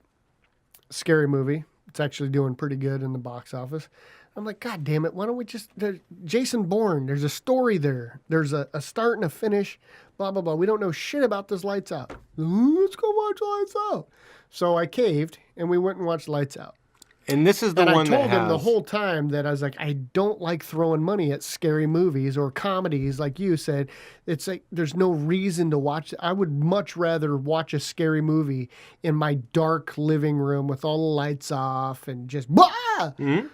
Scary movie. It's actually doing pretty good in the box office. I'm like, God damn it, why don't we Jason Bourne, there's a story there. There's a start and a finish, blah, blah, blah. We don't know shit about this Lights Out. Let's go watch Lights Out. So I caved, and we went and watched Lights Out. And this is the one that I told him the whole time that I was like, I don't like throwing money at scary movies or comedies, like you said. It's like there's no reason to watch. I would much rather watch a scary movie in my dark living room with all the lights off and just blah. Mm-hmm.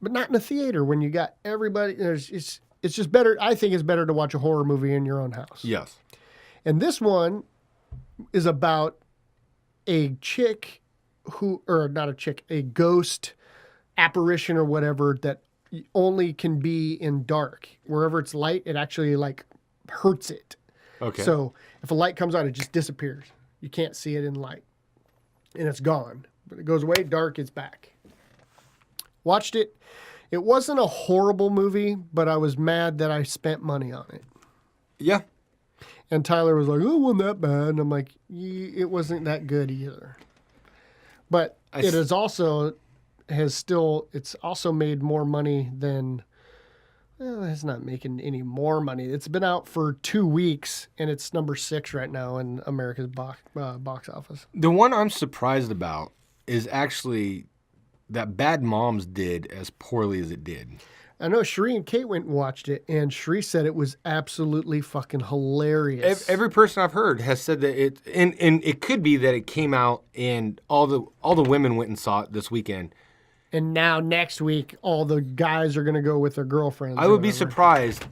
But not in a theater when you got everybody. It's just better. I think it's better to watch a horror movie in your own house. Yes. And this one is about a chick a ghost apparition or whatever that only can be in dark. Wherever it's light, it actually like hurts it. Okay. So if a light comes on, it just disappears. You can't see it in light. And it's gone. But it goes away, dark, it's back. Watched it. It wasn't a horrible movie, but I was mad that I spent money on it. Yeah. And Tyler was like, "Oh, it wasn't that bad." And I'm like, it wasn't that good either. But it's also made more money than, it's not making any more money. It's been out for 2 weeks, and it's number 6 right now in America's box office. The one I'm surprised about is actually that Bad Moms did as poorly as it did. I know Sheree and Kate went and watched it, and Sheree said it was absolutely fucking hilarious. Every person I've heard has said that it, and it could be that it came out and all the women went and saw it this weekend. And now next week, all the guys are going to go with their girlfriends. I would be surprised.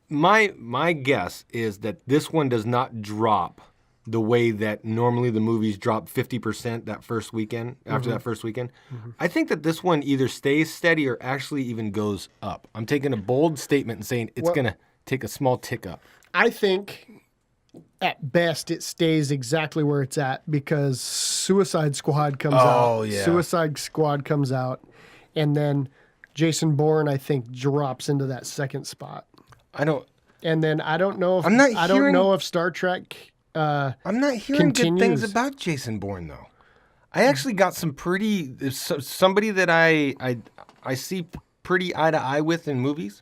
My guess is that this one does not drop the way that normally the movies drop 50% that first weekend, after that first weekend. Mm-hmm. I think that this one either stays steady or actually even goes up. I'm taking a bold statement and saying it's going to take a small tick up. I think at best it stays exactly where it's at because Suicide Squad comes out. Yeah. Suicide Squad comes out, and then Jason Bourne, I think, drops into that second spot. I don't. And then I don't know if I don't know if Star Trek. I'm not hearing good continues. things about Jason Bourne though. I actually got some pretty somebody that I see pretty eye to eye with in movies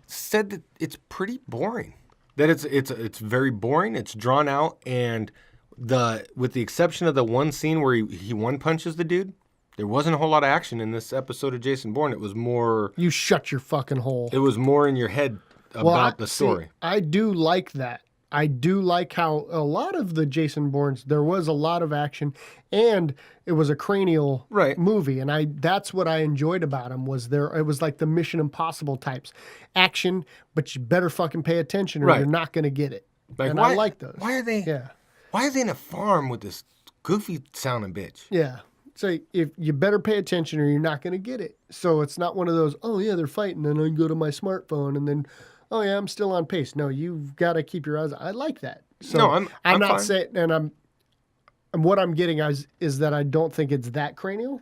said that it's pretty boring. That it's very boring. It's drawn out, and with the exception of the one scene where he one punches the dude, there wasn't a whole lot of action in this episode of Jason Bourne. It was more. You shut your fucking hole. It was more in your head about the story. See, I do like that. I do like how a lot of the Jason Bournes, there was a lot of action, and it was a cranial movie, and that's what I enjoyed about them. It was like the Mission Impossible types, action, but you better fucking pay attention, or you're not going to get it. Like, and I like those. Why are they? Yeah. Why are they in a farm with this goofy sounding bitch? Yeah. So if you better pay attention, or you're not going to get it. So it's not one of those. Oh yeah, they're fighting, and I go to my smartphone, and then. Oh yeah, I'm still on pace. No, you've got to keep your eyes. I like that. So no, I'm not fine. saying, and what I'm getting is that I don't think it's that cranial.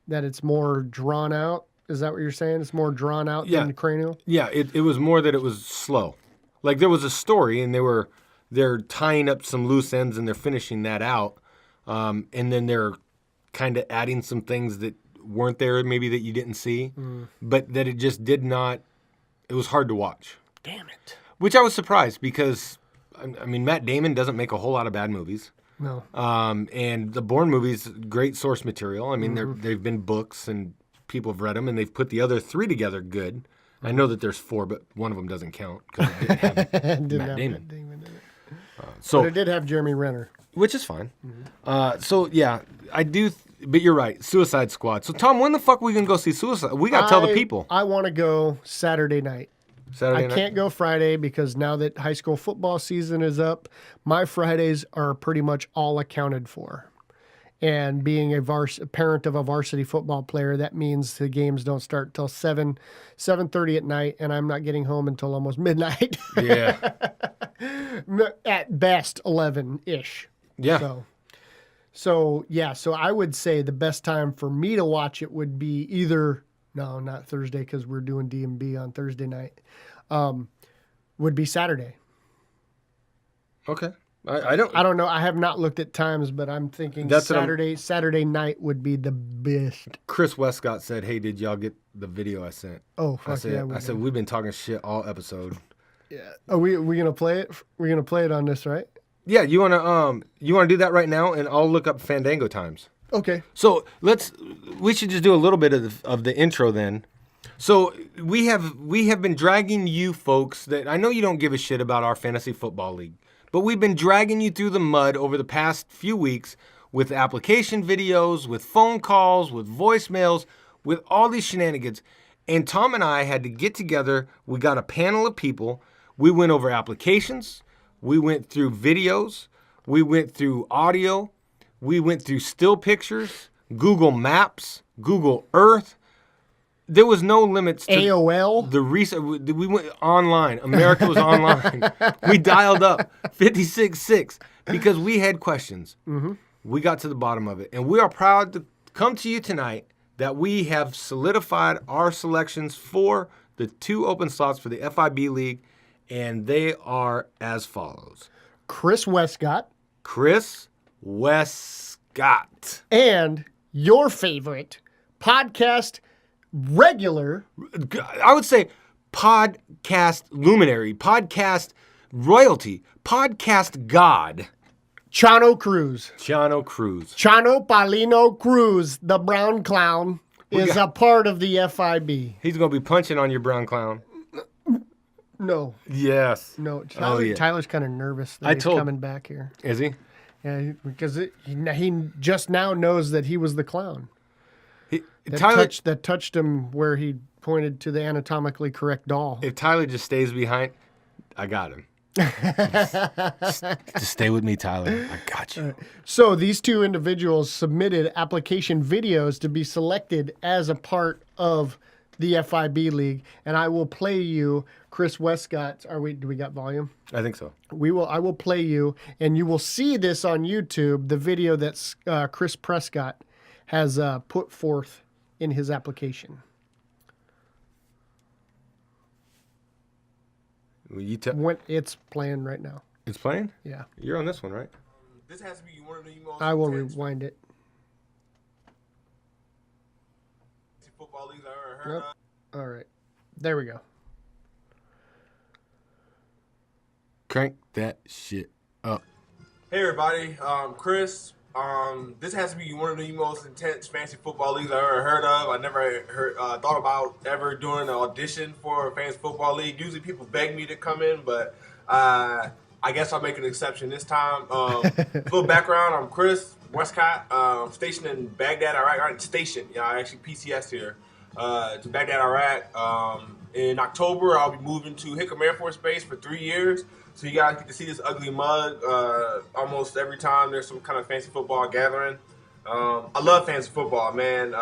That it's more drawn out. Is that what you're saying? It's more drawn out than cranial. Yeah, it was more that it was slow. Like there was a story, and they're tying up some loose ends, and they're finishing that out, and then they're kind of adding some things that weren't there, maybe that you didn't see, but that it just did not. It was hard to watch. Damn it. Which I was surprised because, I mean, Matt Damon doesn't make a whole lot of bad movies. No. And the Bourne movies, great source material. I mean, they've been books and people have read them, and they've put the other three together good. I know that there's four, but one of them doesn't count because it didn't have Matt Damon. But it did have Jeremy Renner. Which is fine. So, yeah, I do... But you're right, Suicide Squad. So, Tom, when the fuck are we going to go see Suicide? We got to tell the people. I want to go Saturday night. I can't go Friday because now that high school football season is up, my Fridays are pretty much all accounted for. And being a parent of a varsity football player, that means the games don't start till 7:30 at night, and I'm not getting home until almost midnight. Yeah. At best, 11-ish. Yeah. So I would say the best time for me to watch it would be not Thursday because we're doing D&B on Thursday night, would be Saturday. Okay. I don't know. I have not looked at times, but I'm thinking Saturday night would be the best. Chris Westcott said, "Hey, did y'all get the video I sent?" Oh, fuck yeah. I said, we've been talking shit all episode. Yeah. Are we going to play it? We're going to play it on this, right? Yeah, you wanna do that right now, and I'll look up Fandango times. Okay. So we should just do a little bit of the intro then. So we have been dragging you folks that I know you don't give a shit about our fantasy football league, but we've been dragging you through the mud over the past few weeks with application videos, with phone calls, with voicemails, with all these shenanigans. And Tom and I had to get together. We got a panel of people. We went over applications. We went through videos, we went through audio, we went through still pictures, Google Maps, Google Earth. There was no limits to AOL. The research. We went online. America was online. We dialed up 566 because we had questions. Mm-hmm. We got to the bottom of it. And we are proud to come to you tonight that we have solidified our selections for the 2 open slots for the FIB League. And they are as follows. Chris Westcott. And your favorite podcast regular. I would say podcast luminary, podcast royalty, podcast god. Chano Cruz. Chano Paulino Cruz, the brown clown, is a part of the FIB. He's going to be punching on your brown clown. No. Yes. No. Tyler's kind of nervous that he's coming back here. Is he? Yeah, because he just now knows that he was the clown. That touched him where he pointed to the anatomically correct doll. If Tyler just stays behind, I got him. just stay with me, Tyler. I got you. So these 2 individuals submitted application videos to be selected as a part of the FIB League, and I will play you Chris Westcott. Do we got volume? I think so. I will play you, and you will see this on YouTube, the video that Chris Prescott has put forth in his application. When it's playing right now. It's playing? Yeah. You're on this one, right? This has to be one of the most. I will rewind it. Football leagues I ever heard of. All right. There we go. Crank that shit up. Hey everybody, Chris. This has to be one of the most intense fantasy football leagues I ever heard of. I never thought about ever doing an audition for a fantasy football league. Usually people beg me to come in, but I guess I'll make an exception this time. Little background: I'm Chris Westcott, stationed in Baghdad, Iraq. Stationed, I actually PCS here to Baghdad, Iraq. In October, I'll be moving to Hickam Air Force Base for 3 years. So you guys get to see this ugly mug almost every time there's some kind of fantasy football gathering. I love fantasy football, man.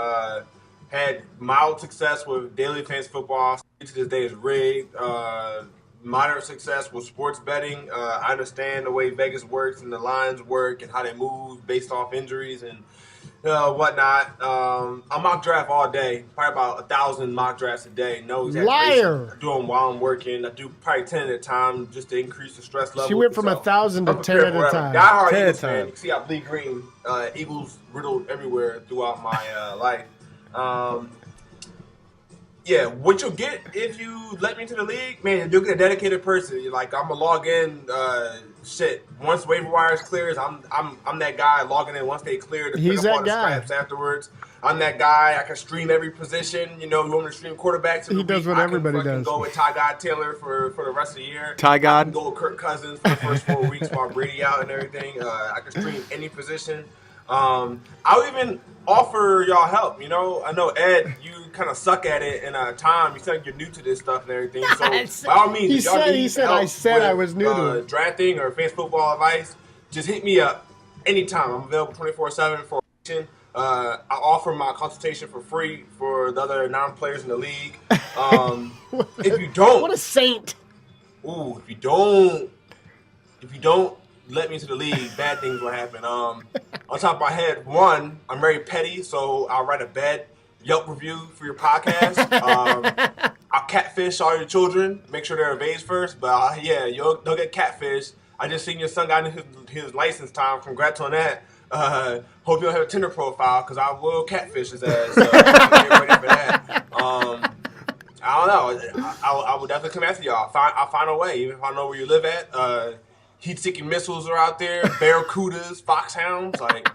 Had mild success with daily fantasy football. To this day is rigged. Moderate success with sports betting. I understand the way Vegas works and the lines work and how they move based off injuries and whatnot. I mock draft all day, probably about 1,000 mock drafts a day. No exaggeration. Liar. I do them while I'm working. I do probably 10 at a time just to increase the stress level. She went from 1,000 to 10 at a time. Die hard 10 at a Eagles fan. time. You can see I bleed green. Eagles riddled everywhere throughout my life. Yeah, what you'll get if you let me into the league, man, you'll get a dedicated person. You're like, I'm gonna log in. Once waiver wires clears, I'm that guy logging in once they clear to He's pick up all that the guy. scraps afterwards. I'm that guy. I can stream every position. You know, you want me to stream quarterbacks? He does what everybody does. Go with Ty God Taylor for the rest of the year. Ty God? I can go with Kirk Cousins for the first 4 weeks while Brady out and everything. I can stream any position. I'll even offer y'all help. You know, I know Ed, you kind of suck at it in Tom. You said you're new to this stuff and everything. So by all means, He if y'all said- need he said help I said I with, was new to it. drafting or fantasy football advice, just hit me up anytime. I'm available 24/7 for I offer my consultation for free for the other non-players in the league. If you don't, What a saint. if you don't let me into the league, bad things will happen. On top of my head, one, I'm very petty, so I'll write a bad Yelp review for your podcast. I'll catfish all your children, make sure they're of age first. But they'll get catfish. I just seen your son got his license time. Congrats on that. Hope you don't have a Tinder profile because I will catfish his ass. So get ready for that. I don't know. I will definitely come after y'all. I'll find a way, even if I know where you live at. Heat-seeking missiles are out there, barracudas, foxhounds. Like,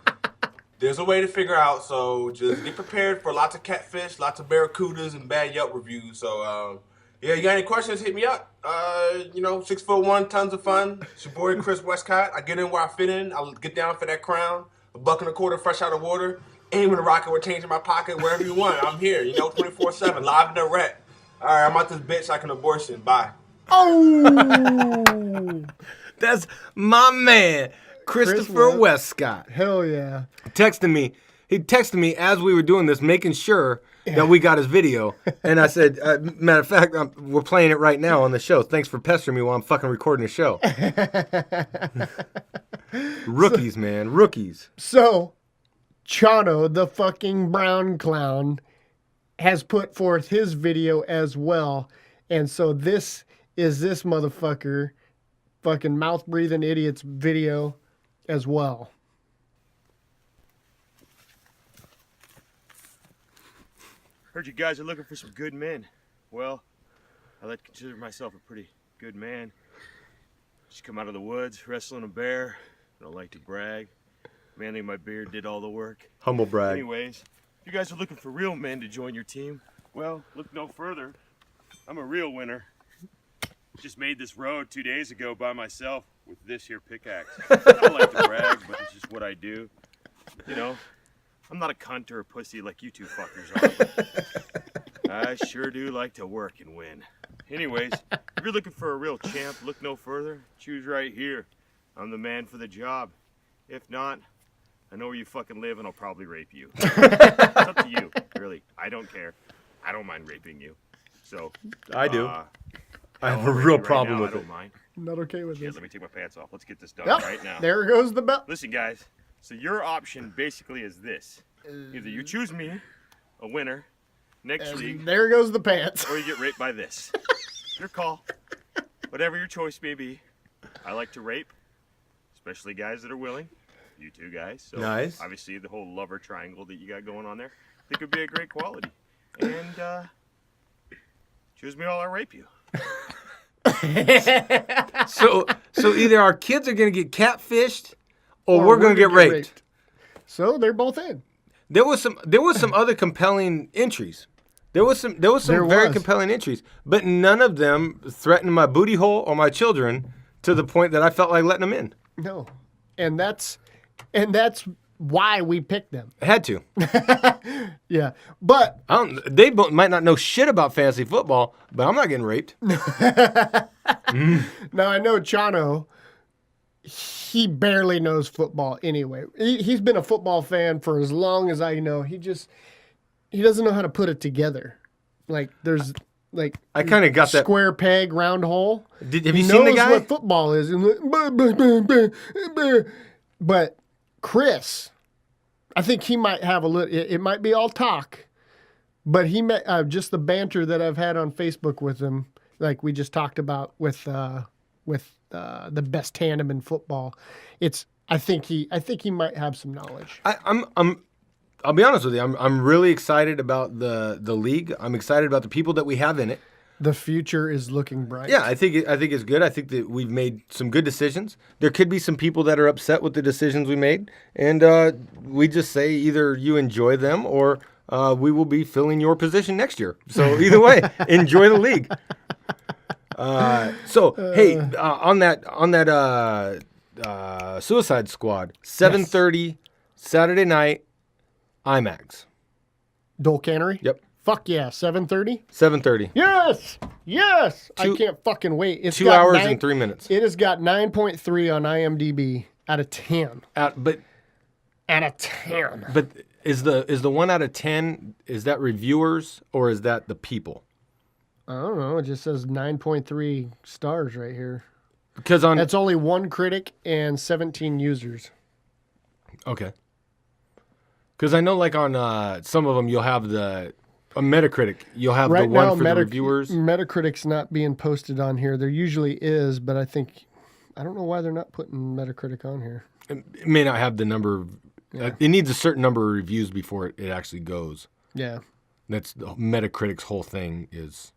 there's a way to figure out. So just get prepared for lots of catfish, lots of barracudas, and bad Yelp reviews. So, you got any questions, hit me up. 6'1", tons of fun. It's your boy, Chris Westcott. I get in where I fit in. I'll get down for that crown. $1.25 fresh out of water. Aiming a rocket with change in my pocket, wherever you want. I'm here, 24/7, live in the rec. All right, I'm out this bitch like an abortion. Bye. Oh! That's my man, Christopher West. Westcott. Hell yeah. He texted me as we were doing this, making sure that we got his video. And I said, matter of fact, we're playing it right now on the show. Thanks for pestering me while I'm fucking recording the show. Rookies, man. Rookies. So, Chano, the fucking brown clown, has put forth his video as well. And so this is this motherfucker, fucking mouth-breathing idiot's video as well. Heard you guys are looking for some good men. Well, I like to consider myself a pretty good man. Just come out of the woods, wrestling a bear. Don't like to brag. Manly my beard did all the work. Humble brag. Anyways, if you guys are looking for real men to join your team, well, look no further. I'm a real winner. Just made this road 2 days ago by myself with this here pickaxe. I don't like to brag, but it's just what I do. I'm not a cunt or a pussy like you two fuckers are. I sure do like to work and win. Anyways, if you're looking for a real champ, look no further. Choose right here. I'm the man for the job. If not, I know where you fucking live and I'll probably rape you. It's up to you, really. I don't care. I don't mind raping you. So I do. I have a I'll rape real you problem now, with I don't it. mind. I'm not okay with Yeah, this. let me take my pants off. Let's get this done Yep, right now. there goes the belt. Listen, guys. So your option basically is this. Either you choose me, a winner, next week, There goes the pants. or you get raped by this. Your call. Whatever your choice may be, I like to rape, especially guys that are willing. You two guys. So Nice. obviously the whole lover triangle that you got going on there, I think would be a great quality. And choose me, I'll rape you. So either our kids are gonna get catfished, or we're gonna get raped. So they're both in. There was some other compelling entries. There was some very compelling entries, but none of them threatened my booty hole or my children to the point that I felt like letting them in. No, and that's why we picked them. I had to. Yeah, but They might not know shit about fantasy football, but I'm not getting raped. now I know Chano. He barely knows football anyway. He's been a football fan for as long as I know. He doesn't know how to put it together. Like there's like I kind of got that square peg, round hole. Have you seen the guy? Knows what football is. But Chris, I think he might have a little. It might be all talk, but he met just the banter that I've had on Facebook with him. Like we just talked about with the best tandem in football. I think he might have some knowledge. I'll be honest with you. I'm really excited about the league. I'm excited about the people that we have in it. The future is looking bright. Yeah, I think it's good. I think that we've made some good decisions. There could be some people that are upset with the decisions we made, and we just say either you enjoy them or we will be filling your position next year. So either way, enjoy the league. Hey, on that Suicide Squad, 7:30 Saturday night, IMAX. Dole Cannery? Yep. Fuck yeah, 7:30? 7:30. Yes! I can't fucking wait. It's 2 hours and 3 minutes. It has got 9.3 on IMDb out of 10. Out of 10. But is the 1 out of 10, is that reviewers or is that the people? I don't know. It just says 9.3 stars right here. Because that's only one critic and 17 users. Okay. Because I know, like on some of them, you'll have a Metacritic. You'll have right the one now, for the reviewers. Metacritic's not being posted on here. There usually is, but I don't know why they're not putting Metacritic on here. It may not have the number. Yeah. It needs a certain number of reviews before it actually goes. Yeah. That's the Metacritic's whole thing is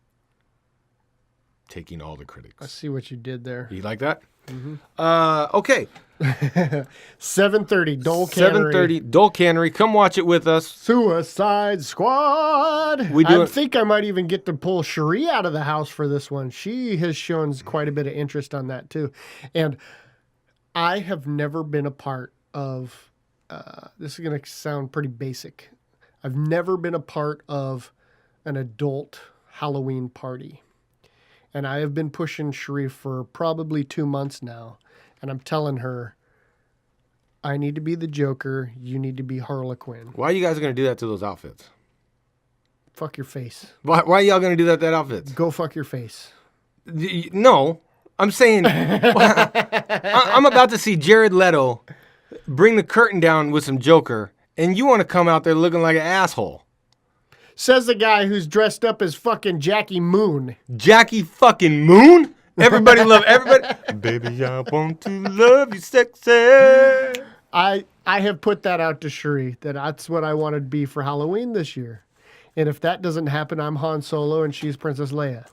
taking all the critics. I see what you did there. You like that? Mm-hmm. Okay. 7:30 Dole Cannery. 7:30 Dole Cannery. Come watch it with us. Suicide Squad. I think I might even get to pull Cherie out of the house for this one. She has shown quite a bit of interest on that too. And I have never been a part of, this is going to sound pretty basic. I've never been a part of an adult Halloween party. And I have been pushing Cherie for probably 2 months now. And I'm telling her, I need to be the Joker. You need to be Harlequin. Why are you guys going to do that to those outfits? Fuck your face. Why are y'all going to do that to outfits? Go fuck your face. No. I'm saying, I'm about to see Jared Leto bring the curtain down with some Joker. And you want to come out there looking like an asshole. Says the guy who's dressed up as fucking Jackie Moon. Jackie fucking Moon? Everybody love everybody. Baby, I want to love you sexy. I have put that out to Cherie, that's what I wanted to be for Halloween this year. And if that doesn't happen, I'm Han Solo and she's Princess Leia.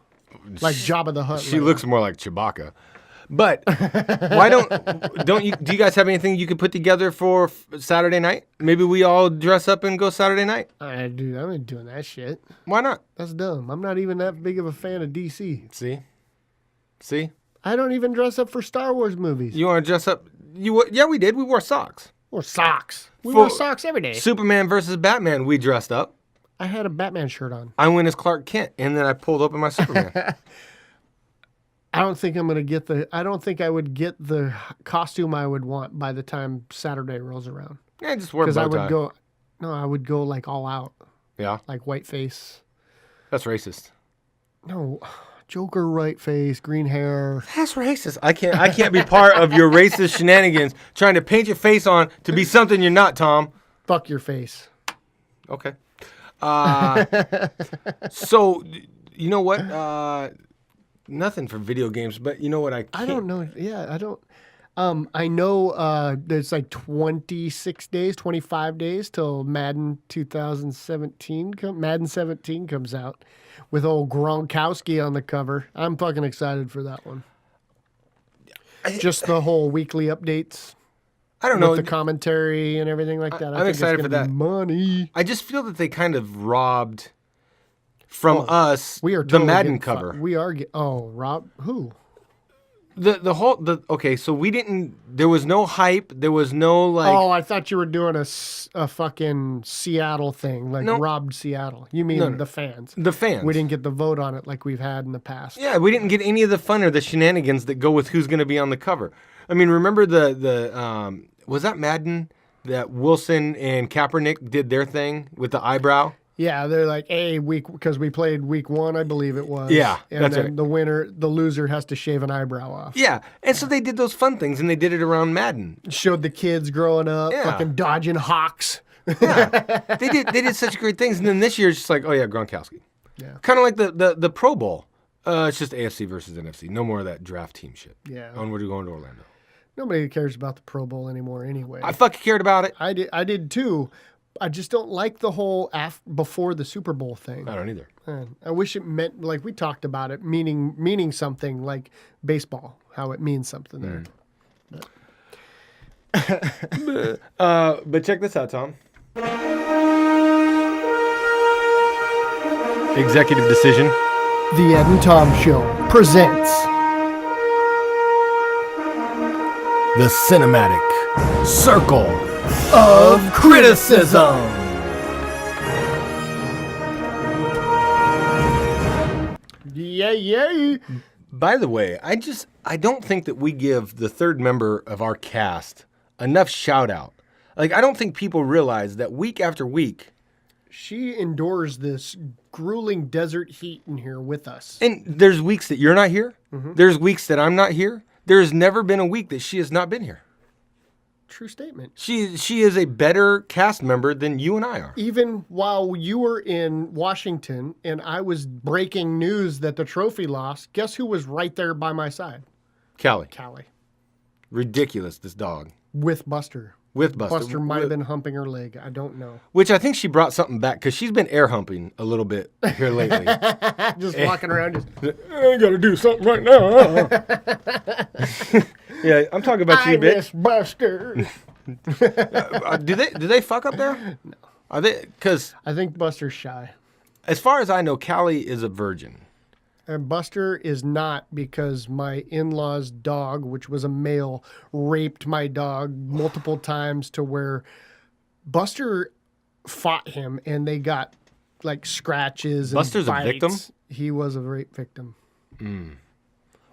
Like Jabba the Hutt. She looks more like Chewbacca. But why do you guys have anything you could put together for Saturday night? Maybe we all dress up and go Saturday night. I'm not doing that shit. Why not? That's dumb. I'm not even that big of a fan of DC. See? I don't even dress up for Star Wars movies. You want to dress up? Yeah, we did. We wore socks. Or socks. We wore socks every day. Superman versus Batman, we dressed up. I had a Batman shirt on. I went as Clark Kent, and then I pulled up in my Superman. I don't think I would get the costume I would want by the time Saturday rolls around. Yeah, just wear a bow tie. I would go like all out. Yeah. Like white face. That's racist. No. Joker, white face, green hair. That's racist. I can't be part of your racist shenanigans trying to paint your face on to be something you're not, Tom. Fuck your face. Okay. So, you know what? Nothing for video games, but you know what? I don't know. Yeah, I don't. I know there's like 26 days, 25 days till Madden 2017. Madden 17 comes out with old Gronkowski on the cover. I'm fucking excited for that one. Just the whole weekly updates. I don't know. With the commentary and everything like that. I'm excited for that. Money. I just feel that they kind of robbed from us We are the totally Madden getting cover. We are. Rob, who? Okay, so we didn't. There was no hype. There was no like. Oh, I thought you were doing a fucking Seattle thing, like No. robbed Seattle. You mean No, no. the fans? The fans. We didn't get the vote on it like we've had in the past. Yeah, we didn't get any of the fun or the shenanigans that go with who's going to be on the cover. I mean, remember the was that Madden that Wilson and Kaepernick did their thing with the eyebrow? Yeah, they're like, because we played week 1, I believe it was. Yeah, and that's then right. the loser has to shave an eyebrow off. Yeah, and so they did those fun things, and they did it around Madden. Showed the kids growing up, Yeah. fucking dodging hawks. They did such great things, and then this year it's just like, oh yeah, Gronkowski. Yeah. Kind of like the Pro Bowl. It's just AFC versus NFC. No more of that draft team shit. Yeah. Onward to going to Orlando. Nobody cares about the Pro Bowl anymore anyway. I fucking cared about it. I did too. I just don't like the whole before the Super Bowl thing. I don't either. I wish it meant, like we talked about it, meaning something like baseball, how it means something there. But check this out, Tom. Executive decision. The Ed and Tom Show presents The Cinematic Circle of Criticism. yay. By the way, I don't think that we give the third member of our cast enough shout out. Like, I don't think people realize that week after week. She endures this grueling desert heat in here with us. And there's weeks that you're not here. Mm-hmm. There's weeks that I'm not here. There has never been a week that she has not been here. True statement. She is a better cast member than you and I are. Even while you were in Washington and I was breaking news that the trophy lost, guess who was right there by my side? Callie. Ridiculous, this dog. With Buster. With Buster. Buster might have been humping her leg. I don't know. Which I think she brought something back because she's been air humping a little bit here lately. Just walking around. I got to do something right now. Yeah, I'm talking about you, I bitch. miss Buster. Do they fuck up there? No. Are they? Because I think Buster's shy. as far as I know, Callie is a virgin. And Buster is not, because my in-laws' dog, which was a male, raped my dog multiple times to where Buster fought him and they got like scratches and Buster's bites. a victim? He was a rape victim.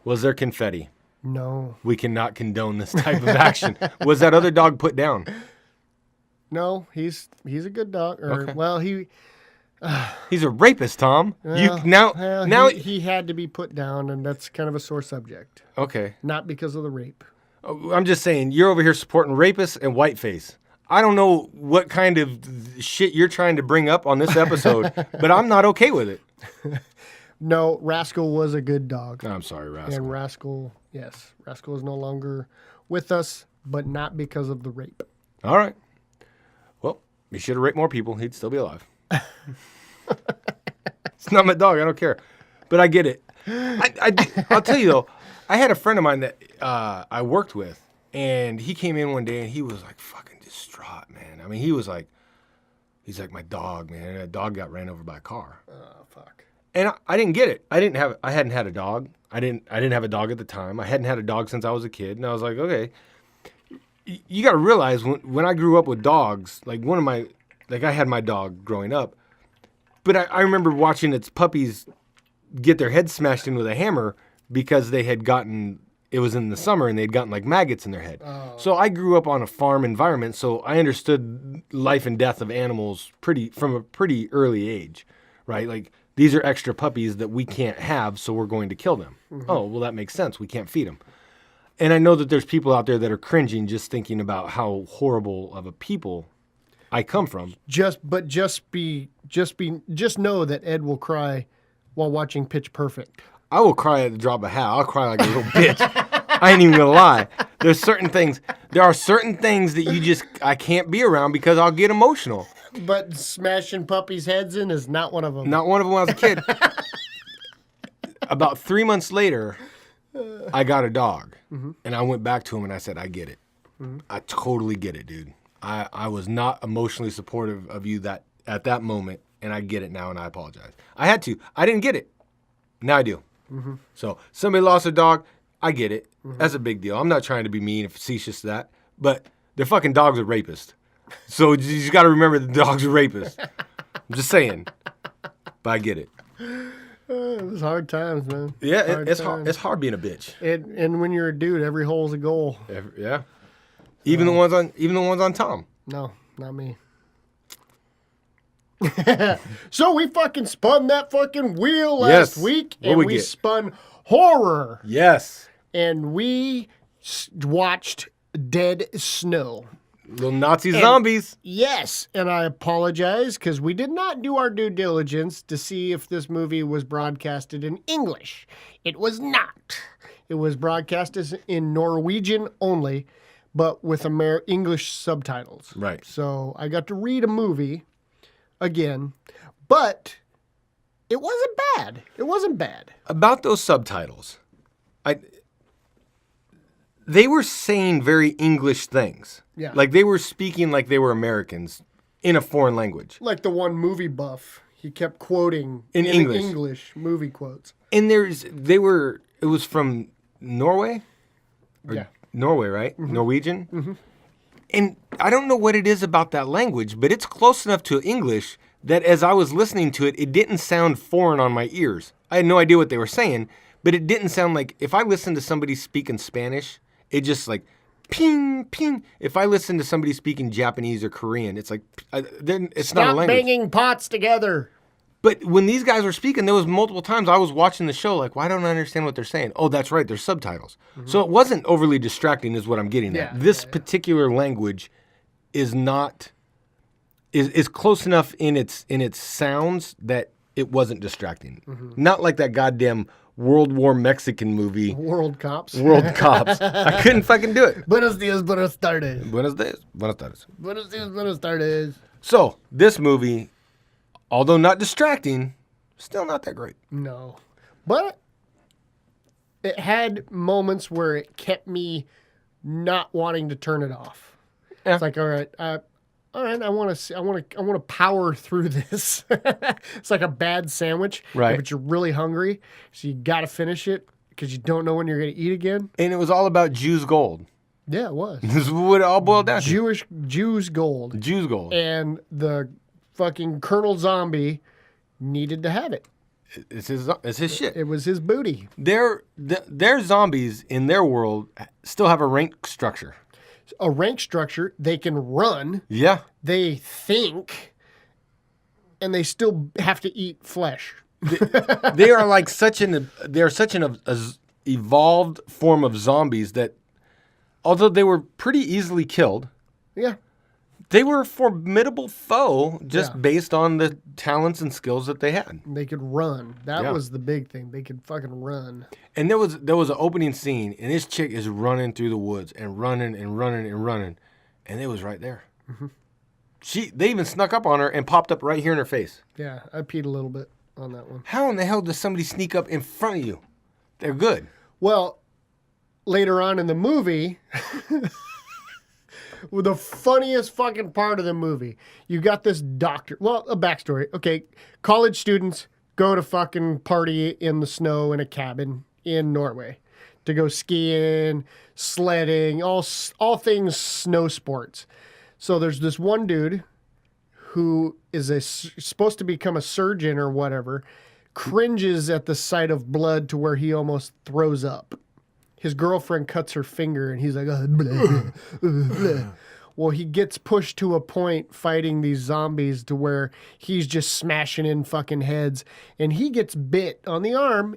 Was there confetti? No. We cannot condone this type of action. Was that other dog put down? No, he's a good dog. Or Okay. well, He's a rapist, Tom. he had to be put down, and that's kind of a sore subject. Okay. Not because of the rape. I'm just saying, you're over here supporting rapists and whiteface. I don't know what kind of shit you're trying to bring up on this episode, but I'm not okay with it. No, Rascal was a good dog. I'm sorry, Rascal. And Rascal is no longer with us, but not because of the rape. All right. Well, he should have raped more people. He'd still be alive. It's not my dog. I don't care. But I get it. I'll tell you, though, I had a friend of mine that I worked with, and he came in one day, and he was, like, fucking distraught, man. I mean, he's like, my dog, man. That dog got ran over by a car. Oh, fuck. And I didn't get it. I hadn't had a dog. I didn't have a dog at the time. I hadn't had a dog since I was a kid. And I was like, okay, you got to realize when I grew up with dogs, like I had my dog growing up, but I remember watching its puppies get their heads smashed in with a hammer because they had it was in the summer and they'd gotten like maggots in their head. Oh. So I grew up on a farm environment. So I understood life and death of animals from a pretty early age, right? Like, these are extra puppies that we can't have, so we're going to kill them. Mm-hmm. Oh, well, that makes sense. We can't feed them. And I know that there's people out there that are cringing just thinking about how horrible of a people I come from. Just know that Ed will cry while watching Pitch Perfect. I will cry at the drop of a hat. I'll cry like a little bitch. I ain't even gonna lie. There are certain things that I can't be around because I'll get emotional. But smashing puppies' heads in is not one of them. Not one of them when I was a kid. About 3 months later, I got a dog. And I went back to him and I said, I get it. I totally get it, dude. I was not emotionally supportive of you at that moment, and I get it now, and I apologize. I had to. I didn't get it. Now I do. So somebody lost a dog, I get it. That's a big deal. I'm not trying to be mean and facetious to that, but their fucking dog's a rapist. So you just got to remember the dog's a rapist. I'm just saying. But I get it. It was hard times, man. Yeah, it's hard. It's hard being a bitch. And when you're a dude, every hole's a goal. Yeah. Even the ones on Tom. No, not me. So we fucking spun that fucking wheel last week, and we spun horror. Yes. And we watched Dead Snow. Little Nazi zombies. Yes, and I apologize because we did not do our due diligence to see if this movie was broadcasted in English. It was not. It was broadcasted in Norwegian only, but with English subtitles. Right. So I got to read a movie again, but it wasn't bad. It wasn't bad. About those subtitles, they were saying very English things. Yeah. Like they were speaking like they were Americans in a foreign language. Like the one movie buff, he kept quoting in English movie quotes. And it was from Norway? Yeah. Norway, right? Norwegian? And I don't know what it is about that language, but it's close enough to English that as I was listening to it, it didn't sound foreign on my ears. I had no idea what they were saying, but it didn't sound like, if I listened to somebody speaking Spanish, it just like, ping, ping. If I listen to somebody speaking Japanese or Korean, it's like, it's not a language. Stop banging pots together. But when these guys were speaking, there was multiple times I was watching the show like, why don't I understand what they're saying? Oh, that's right, there's subtitles. So it wasn't overly distracting is what I'm getting at. This particular language is not, is close enough in its sounds that it wasn't distracting. Not like that goddamn World War Mexican movie. World Cops. World Cops. I couldn't fucking do it. Buenos dias, buenas tardes. Buenos dias, buenas tardes. Buenos dias, buenas tardes. So, this movie, although not distracting, still not that great. No. But it had moments where it kept me not wanting to turn it off. Yeah. It's like, all right, I want to power through this. It's like a bad sandwich, right? But you're really hungry, so you got to finish it because you don't know when you're going to eat again. And it was all about Jews gold. Yeah, it was. This is what it all boiled down to. Jews gold. Jews gold. And the fucking Colonel Zombie needed to have it. It's his shit. It was his booty. Their zombies in their world still have a rank structure. A rank structure. They can run. Yeah. They think, and they still have to eat flesh. They are like such an evolved form of zombies that, although they were pretty easily killed, yeah, they were a formidable foe just based on the talents and skills that they had. They could run. That was the big thing. They could fucking run. And there was an opening scene, and this chick is running through the woods and running and running and running, and it was right there. They even snuck up on her and popped up right here in her face. Yeah, I peed a little bit on that one. How in the hell does somebody sneak up in front of you? They're good. Well, later on in the movie, with the funniest fucking part of the movie, you got this doctor. Well, a backstory. Okay, college students go to fucking party in the snow in a cabin in Norway to go skiing, sledding, all things snow sports. So there's this one dude who is supposed to become a surgeon or whatever, cringes at the sight of blood to where he almost throws up. His girlfriend cuts her finger and he's like, oh, blah, blah, blah. Well, he gets pushed to a point fighting these zombies to where he's just smashing in fucking heads, and he gets bit on the arm,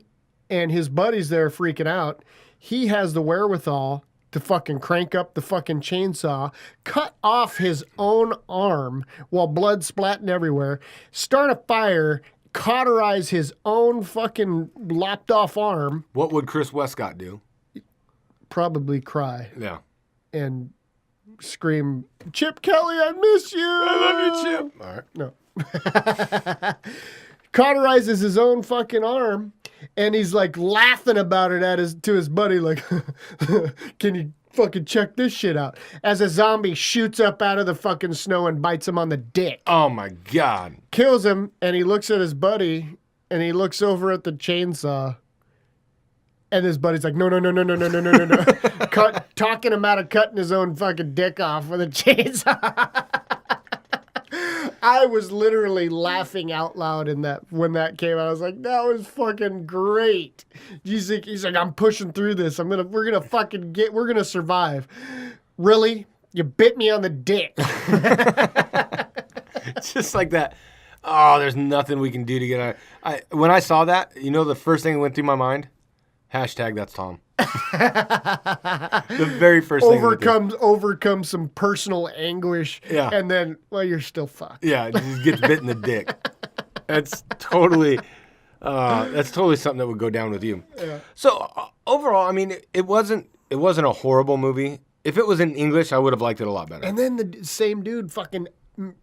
and his buddies there freaking out. He has the wherewithal to fucking crank up the fucking chainsaw, cut off his own arm while blood splatting everywhere, start a fire, cauterize his own fucking lopped off arm, What would Chris Westcott do? probably cry Yeah. and scream, Chip Kelly, I miss you. I love you, Chip. All right. No. Cauterizes his own fucking arm, and he's like laughing about it to his buddy, like, can you fucking check this shit out? As a zombie shoots up out of the fucking snow and bites him on the dick. Oh my God. Kills him, and he looks at his buddy, and he looks over at the chainsaw, and his buddy's like, no. Talking him out of cutting his own fucking dick off with a chainsaw. I was literally laughing out loud when that came out. I was like, that was fucking great. He's like, I'm pushing through this. We're gonna survive. Really? You bit me on the dick. Just like that. Oh, there's nothing we can do to get out. When I saw that, you know the first thing that went through my mind? Hashtag that's Tom. The very first thing. Overcomes some personal anguish. Yeah. And then, well, you're still fucked. Yeah, it just gets bit in the dick. That's totally something that would go down with you. Yeah. So overall, I mean, it wasn't a horrible movie. If it was in English, I would have liked it a lot better. And then the same dude fucking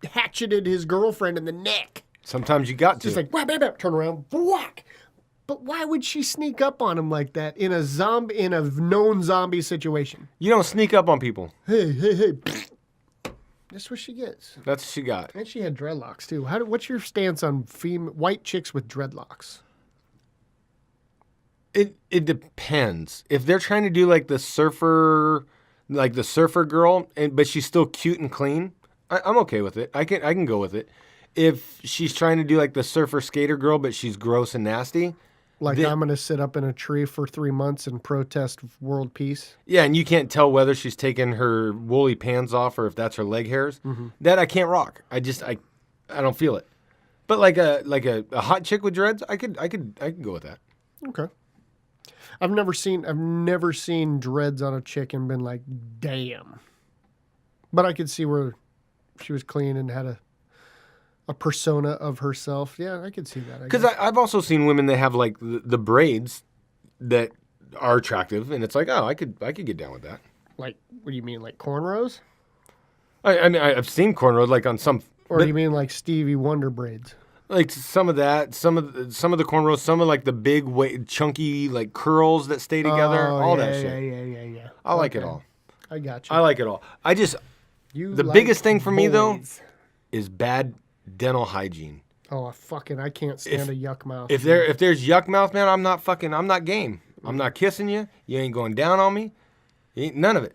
hatcheted his girlfriend in the neck. Sometimes you got to. Just like, turn around, whack. But why would she sneak up on him like that in a known zombie situation? You don't sneak up on people. Hey. That's what she gets. That's what she got. And she had dreadlocks too. What's your stance on white chicks with dreadlocks? It depends. If they're trying to do like the surfer girl, but she's still cute and clean, I'm okay with it. I can go with it. If she's trying to do like the surfer skater girl, but she's gross and nasty. Like, I'm going to sit up in a tree for 3 months and protest world peace. Yeah, and you can't tell whether she's taken her woolly pants off or if that's her leg hairs. Mm-hmm. That I can't rock. I don't feel it. But like a hot chick with dreads, I could go with that. Okay. I've never seen dreads on a chick and been like, damn. But I could see where she was clean and had a persona of herself. Yeah, I could see that. Because I've also seen women that have like the braids that are attractive, and it's like, oh, I could get down with that. Like, what do you mean, like cornrows? I mean, I've seen cornrows like on some. Or do you mean like Stevie Wonder braids? Like some of that, some of the cornrows, some of like the big, chunky like curls that stay together, all that shit. Yeah. I like it all. I got you. I like it all. The biggest thing for me though is bad dental hygiene. Oh, I can't stand a yuck mouth. If there's yuck mouth, man, I'm not game. I'm not kissing you. You ain't going down on me. None of it.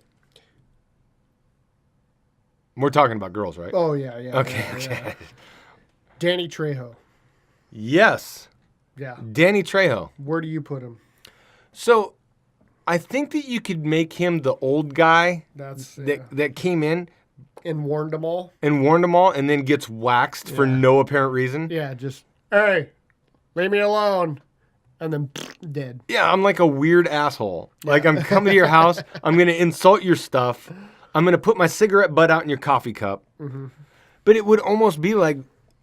We're talking about girls, right? Oh, yeah. Okay. Yeah. Danny Trejo. Yes. Yeah. Danny Trejo. Where do you put him? So, I think that you could make him the old guy that came in. And warned them all? And then gets waxed for no apparent reason. Yeah, just, hey, leave me alone. And then dead. Yeah, I'm like a weird asshole. Yeah. Like, I'm coming to your house. I'm going to insult your stuff. I'm going to put my cigarette butt out in your coffee cup. Mm-hmm. But it would almost be like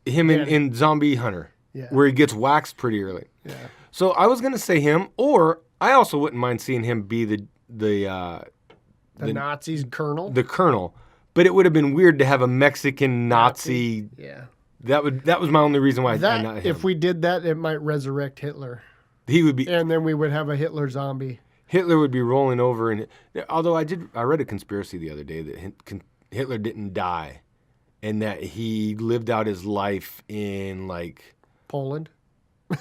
him in Zombie Hunter, where he gets waxed pretty early. Yeah. So I was going to say him, or I also wouldn't mind seeing him be the Nazis' colonel? The colonel. But it would have been weird to have a Mexican Nazi. Yeah. That was my only reason why I not him. If we did that, it might resurrect Hitler. He would be. And then we would have a Hitler zombie. Hitler would be rolling over. And although I read a conspiracy the other day that Hitler didn't die and that he lived out his life in like. Poland?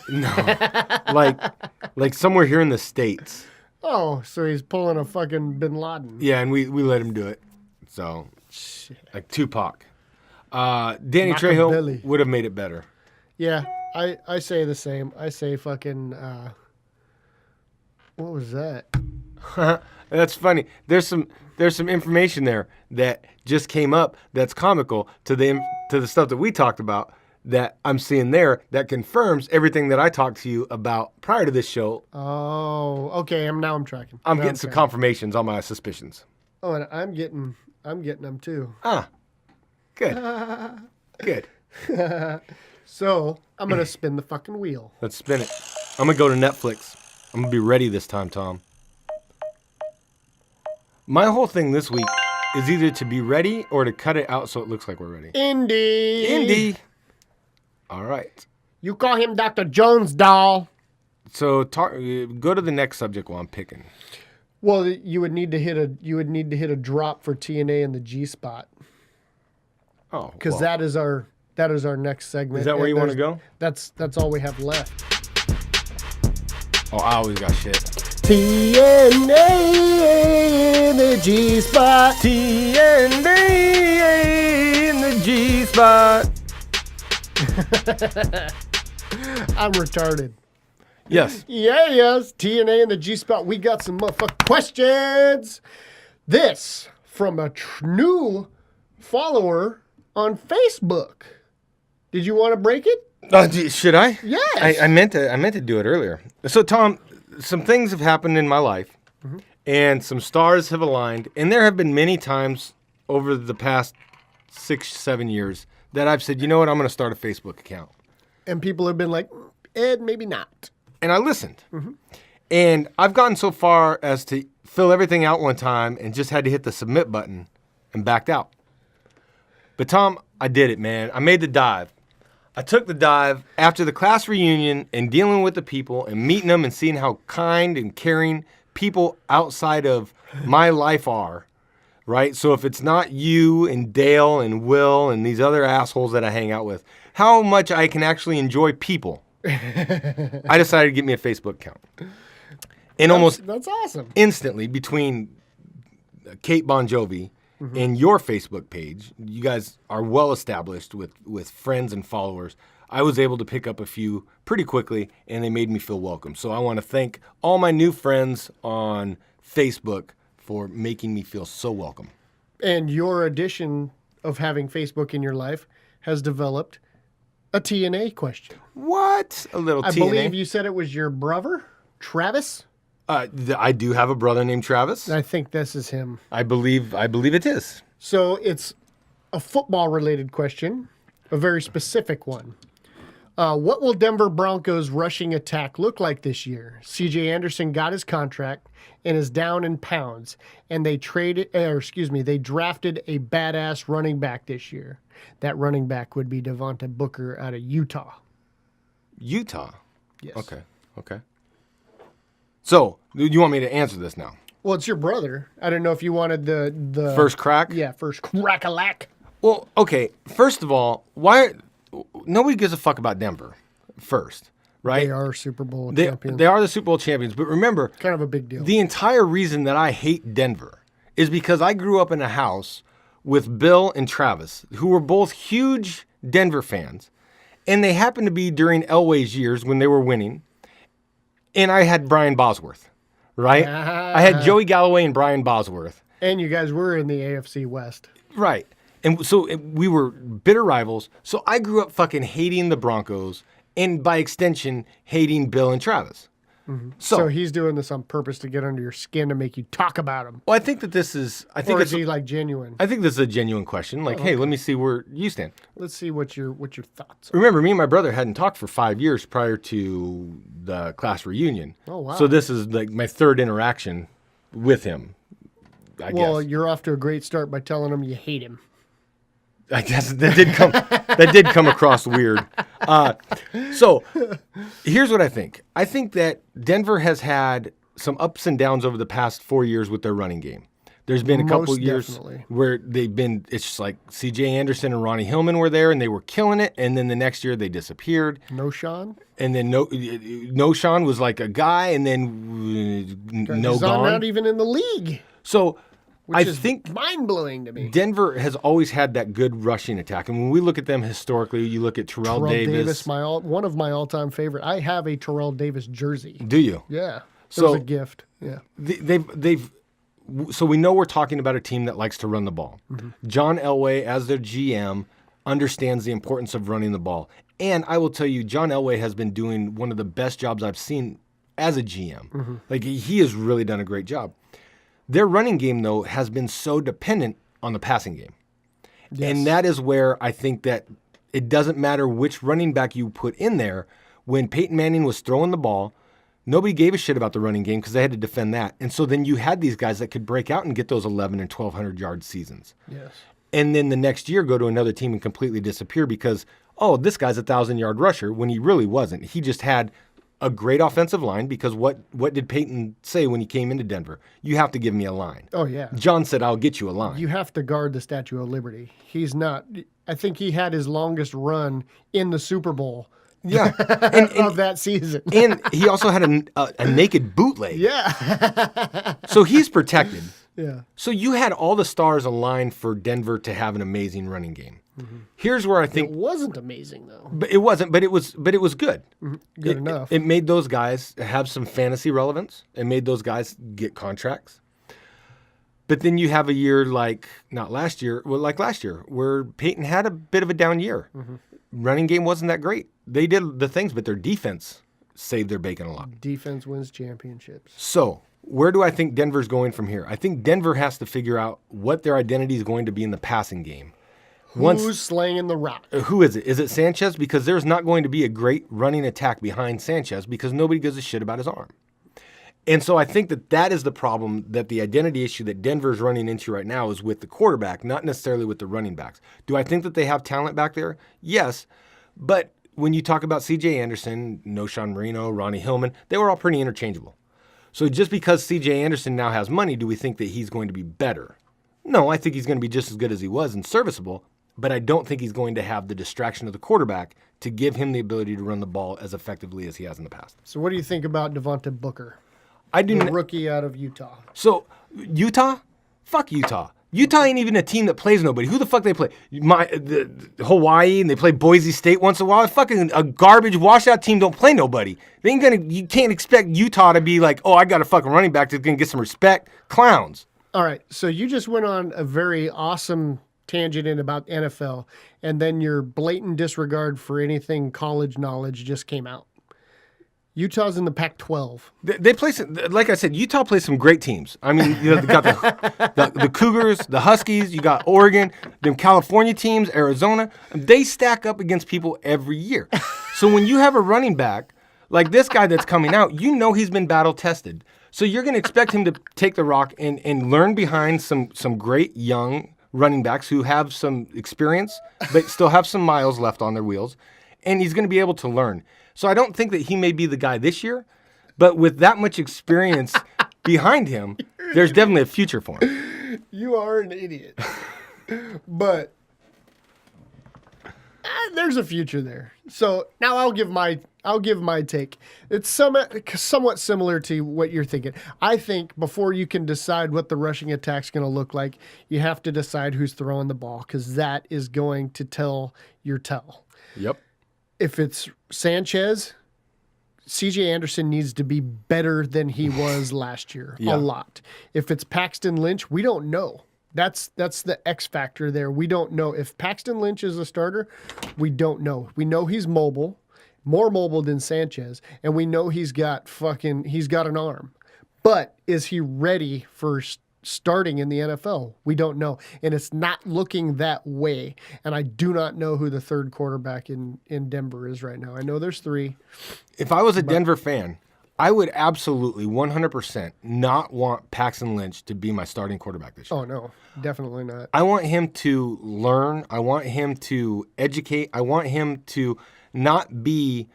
No. like somewhere here in the States. Oh, so he's pulling a fucking Bin Laden. Yeah, and we let him do it. So, like Tupac. Danny Trejo would have made it better. Yeah, I say the same. I say fucking, what was that? That's funny. There's some information there that just came up that's comical to the stuff that we talked about that I'm seeing there that confirms everything that I talked to you about prior to this show. Oh, okay. Now I'm tracking. I'm getting some confirmations on my suspicions. Oh, and I'm getting them too. Ah, good. Good. So I'm going to spin the fucking wheel. Let's spin it. I'm going to go to Netflix. I'm going to be ready this time, Tom. My whole thing this week is either to be ready or to cut it out so it looks like we're ready. Indy. All right. You call him Dr. Jones, doll. So go to the next subject while I'm picking. Well, you would need to hit a drop for TNA in the G spot. Oh, because that is our next segment. Is that where you want to go? That's all we have left. Oh, I always got shit. TNA in the G spot. TNA in the G spot. I'm retarded. Yes. Yes. TNA in the G spot. We got some motherfucking questions. This from a new follower on Facebook. Did you want to break it? Should I? Yes. I meant to do it earlier. So, Tom, some things have happened in my life, and some stars have aligned, and there have been many times over the past 6-7 years that I've said, you know what, I'm going to start a Facebook account. And people have been like, Ed, maybe not. And I listened. And I've gotten so far as to fill everything out one time and just had to hit the submit button and backed out. But, Tom, I did it, man. I made the dive. I took the dive after the class reunion and dealing with the people and meeting them and seeing how kind and caring people outside of my life are, right? So if it's not you and Dale and Will and these other assholes that I hang out with, how much I can actually enjoy people. I decided to get me a Facebook account. And That's awesome. instantly between Kate Bon Jovi and your Facebook page, you guys are well established with friends and followers. I was able to pick up a few pretty quickly, and they made me feel welcome. So I want to thank all my new friends on Facebook for making me feel so welcome. And your addition of having Facebook in your life has developed a TNA question. What? A little I TNA? believe you said it was your brother, Travis? I do have a brother named Travis. I think this is him. I believe it is. So it's a football-related question, a very specific one. What will Denver Broncos rushing attack look like this year? C.J. Anderson got his contract and is down in pounds, and they drafted a badass running back this year. That running back would be Devontae Booker out of Utah. Utah? Yes. Okay. So, you want me to answer this now? Well, it's your brother. I don't know if you wanted the First crack? Yeah, first crack-a-lack. Well, okay. First of all, why nobody gives a fuck about Denver first, right? They are Super Bowl champions. They are the Super Bowl champions, but remember, Kind of a big deal. the entire reason that I hate Denver is because I grew up in a house with Bill and Travis, who were both huge Denver fans, and they happened to be during Elway's years when they were winning, and I had Brian Bosworth, right? I had Joey Galloway and Brian Bosworth. And you guys were in the AFC West. Right. And so we were bitter rivals. So I grew up fucking hating the Broncos and by extension, hating Bill and Travis. So he's doing this on purpose to get under your skin to make you talk about him. Well, I think that this is, Or is he like genuine? I think this is a genuine question. Like, hey, let me see where you stand. Let's see what your thoughts are. Remember, me and my brother hadn't talked for 5 years prior to the class reunion. Oh, wow. So this is like my third interaction with him, I Well, guess. you're off to a great start by telling him you hate him. I guess that did come across weird. So here's what I think. I think that Denver has had some ups and downs over the past 4 years with their running game. There's been a couple Most years definitely. where it's just like C.J. Anderson and Ronnie Hillman were there and they were killing it. And then the next year they disappeared. No, Sean? And then no Sean was like a guy and then no He's gone. not even in the league. So Which I is think mind-blowing to me. Denver has always had that good rushing attack. And when we look at them historically, you look at Terrell Davis. One of my all-time favorite. I have a Terrell Davis jersey. Do you? Yeah. It So- was a gift. Yeah. So we know we're talking about a team that likes to run the ball. John Elway, as their GM, understands the importance of running the ball. And I will tell you, John Elway has been doing one of the best jobs I've seen as a GM. Like, he has really done a great job. Their running game, though, has been so dependent on the passing game. Yes. And that is where I think that It doesn't matter which running back you put in there. When Peyton Manning was throwing the ball, nobody gave a shit about the running game because they had to defend that. And so then you had these guys that could break out and get those 11 and 1,200 yard seasons. Yes. And then the next year go to another team and completely disappear because, oh, this guy's a 1,000-yard rusher when he really wasn't. He just had a great offensive line because what did Peyton say when he came into Denver? You have to give me a line. Oh, yeah. John said, I'll get you a line. You have to guard the Statue of Liberty. He's not. I think he had his longest run in the Super Bowl. Yeah. Of that season. And he also had a naked bootleg. Yeah. So he's protected. Yeah. So you had all the stars aligned for Denver to have an amazing running game. Mm-hmm. Here's where I think It wasn't amazing, though. but it wasn't, but it was good. Good enough. It made those guys have some fantasy relevance. It made those guys get contracts. But then you have a year like last year, where Peyton had a bit of a down year. Mm-hmm. Running game wasn't that great. They did the things, but their defense saved their bacon a lot. Defense wins championships. So where do I think Denver's going from here? I think Denver has to figure out what their identity is going to be in the passing game. Who's slanging the rock? Who is it? Is it Sanchez? Because there's not going to be a great running attack behind Sanchez because nobody gives a shit about his arm. And so I think that is the problem, that the identity issue that Denver's running into right now is with the quarterback, not necessarily with the running backs. Do I think that they have talent back there? Yes. But when you talk about C.J. Anderson, Noshawn Marino, Ronnie Hillman, they were all pretty interchangeable. So just because C.J. Anderson now has money, do we think that he's going to be better? No, I think he's going to be just as good as he was and serviceable, but I don't think he's going to have the distraction of the quarterback to give him the ability to run the ball as effectively as he has in the past. So what do you think about Devontae Booker? I do The rookie out of Utah. So Utah? Fuck Utah. Utah ain't even a team that plays nobody. Who the fuck they play? The Hawaii, and they play Boise State once in a while. Fucking a garbage washout team don't play nobody. They ain't gonna. You can't expect Utah to be like, oh, I got a fucking running back that's gonna get some respect. Clowns. All right, so you just went on a very awesome tangent in about NFL, and then your blatant disregard for anything college knowledge just came out. Utah's in the Pac-12. They play some, like I said, Utah plays some great teams. I mean, you know, they got the Cougars, the Huskies, you got Oregon, them California teams, Arizona. They stack up against people every year. So when you have a running back like this guy that's coming out, you know he's been battle tested. So you're going to expect him to take the rock and learn behind some great young running backs who have some experience, but still have some miles left on their wheels. And he's going to be able to learn. So I don't think that he may be the guy this year, but with that much experience behind him, there's definitely a future for him. You are an idiot. But there's a future there. So now I'll give my take. It's somewhat similar to what you're thinking. I think before you can decide what the rushing attack's going to look like, you have to decide who's throwing the ball, because that is going to tell your tell. Yep. If it's Sanchez, C.J. Anderson needs to be better than he was last year, a lot. If it's Paxton Lynch, we don't know. That's the X factor there. We don't know. If Paxton Lynch is a starter, we don't know. We know he's mobile, more mobile than Sanchez, and we know he's got an arm. But is he ready for starting in the NFL? We don't know. And it's not looking that way. And I do not know who the third quarterback in Denver is right now. I know there's three. If I was a Denver fan, I would absolutely 100% not want Paxton Lynch to be my starting quarterback this year. Oh, no. Definitely not. I want him to learn. I want him to educate. I want him to not be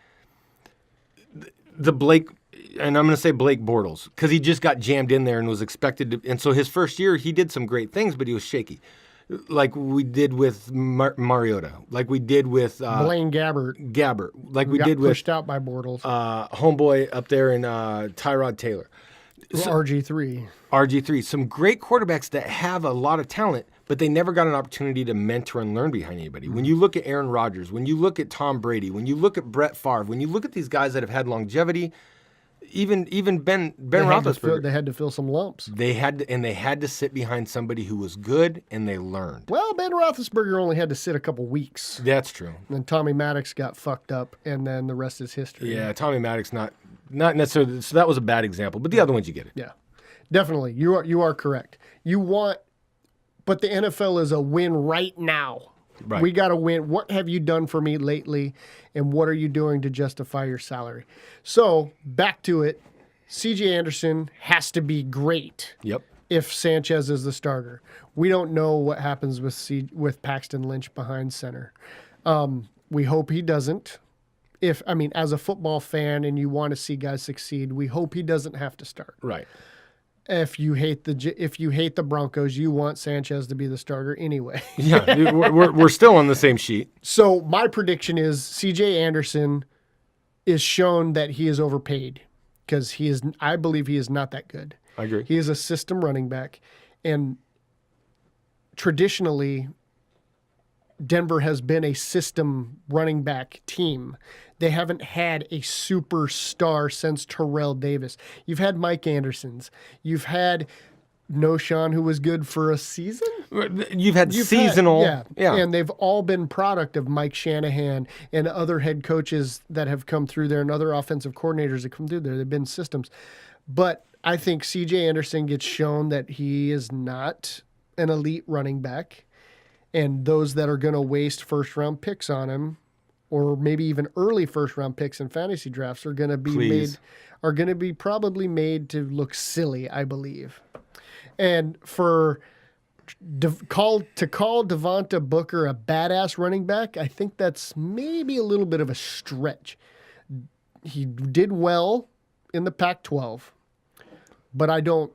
the Blake, and I'm going to say Blake Bortles, because he just got jammed in there and was expected to. And so his first year, he did some great things, but he was shaky. Like we did with Mariota, like we did with Blaine Gabbert, like we did with pushed out by Bortles, homeboy up there in Tyrod Taylor, RG3, some great quarterbacks that have a lot of talent, but they never got an opportunity to mentor and learn behind anybody. When you look at Aaron Rodgers, when you look at Tom Brady, when you look at Brett Favre, when you look at these guys that have had longevity. Even Ben Roethlisberger, they had to fill some lumps. They had to sit behind somebody who was good, and they learned. Well, Ben Roethlisberger only had to sit a couple weeks. That's true. And then Tommy Maddox got fucked up, and then the rest is history. Yeah, Tommy Maddox not necessarily. So that was a bad example, but the other ones you get it. Yeah, definitely. You are correct. But the NFL is a win right now. Right. We got to win. What have you done for me lately? And what are you doing to justify your salary? So back to it. CJ Anderson has to be great. Yep. If Sanchez is the starter. We don't know what happens with Paxton Lynch behind center. We hope he doesn't. As a football fan and you want to see guys succeed, we hope he doesn't have to start. Right. If you hate the Broncos, you want Sanchez to be the starter anyway. Yeah, we're still on the same sheet. So my prediction is CJ Anderson is shown that he is overpaid because I believe he is not that good. I agree. He is a system running back, and traditionally, Denver has been a system running back team. They haven't had a superstar since Terrell Davis. You've had Mike Andersons. You've had Noshawn, who was good for a season. You've had seasonal. Yeah. And they've all been product of Mike Shanahan and other head coaches that have come through there and other offensive coordinators that come through there. They've been systems. But I think CJ Anderson gets shown that he is not an elite running back. And those that are going to waste first-round picks on him, or maybe even early first-round picks in fantasy drafts, are going to be probably made to look silly, I believe. And to call Devonta Booker a badass running back, I think that's maybe a little bit of a stretch. He did well in the Pac-12, but I don't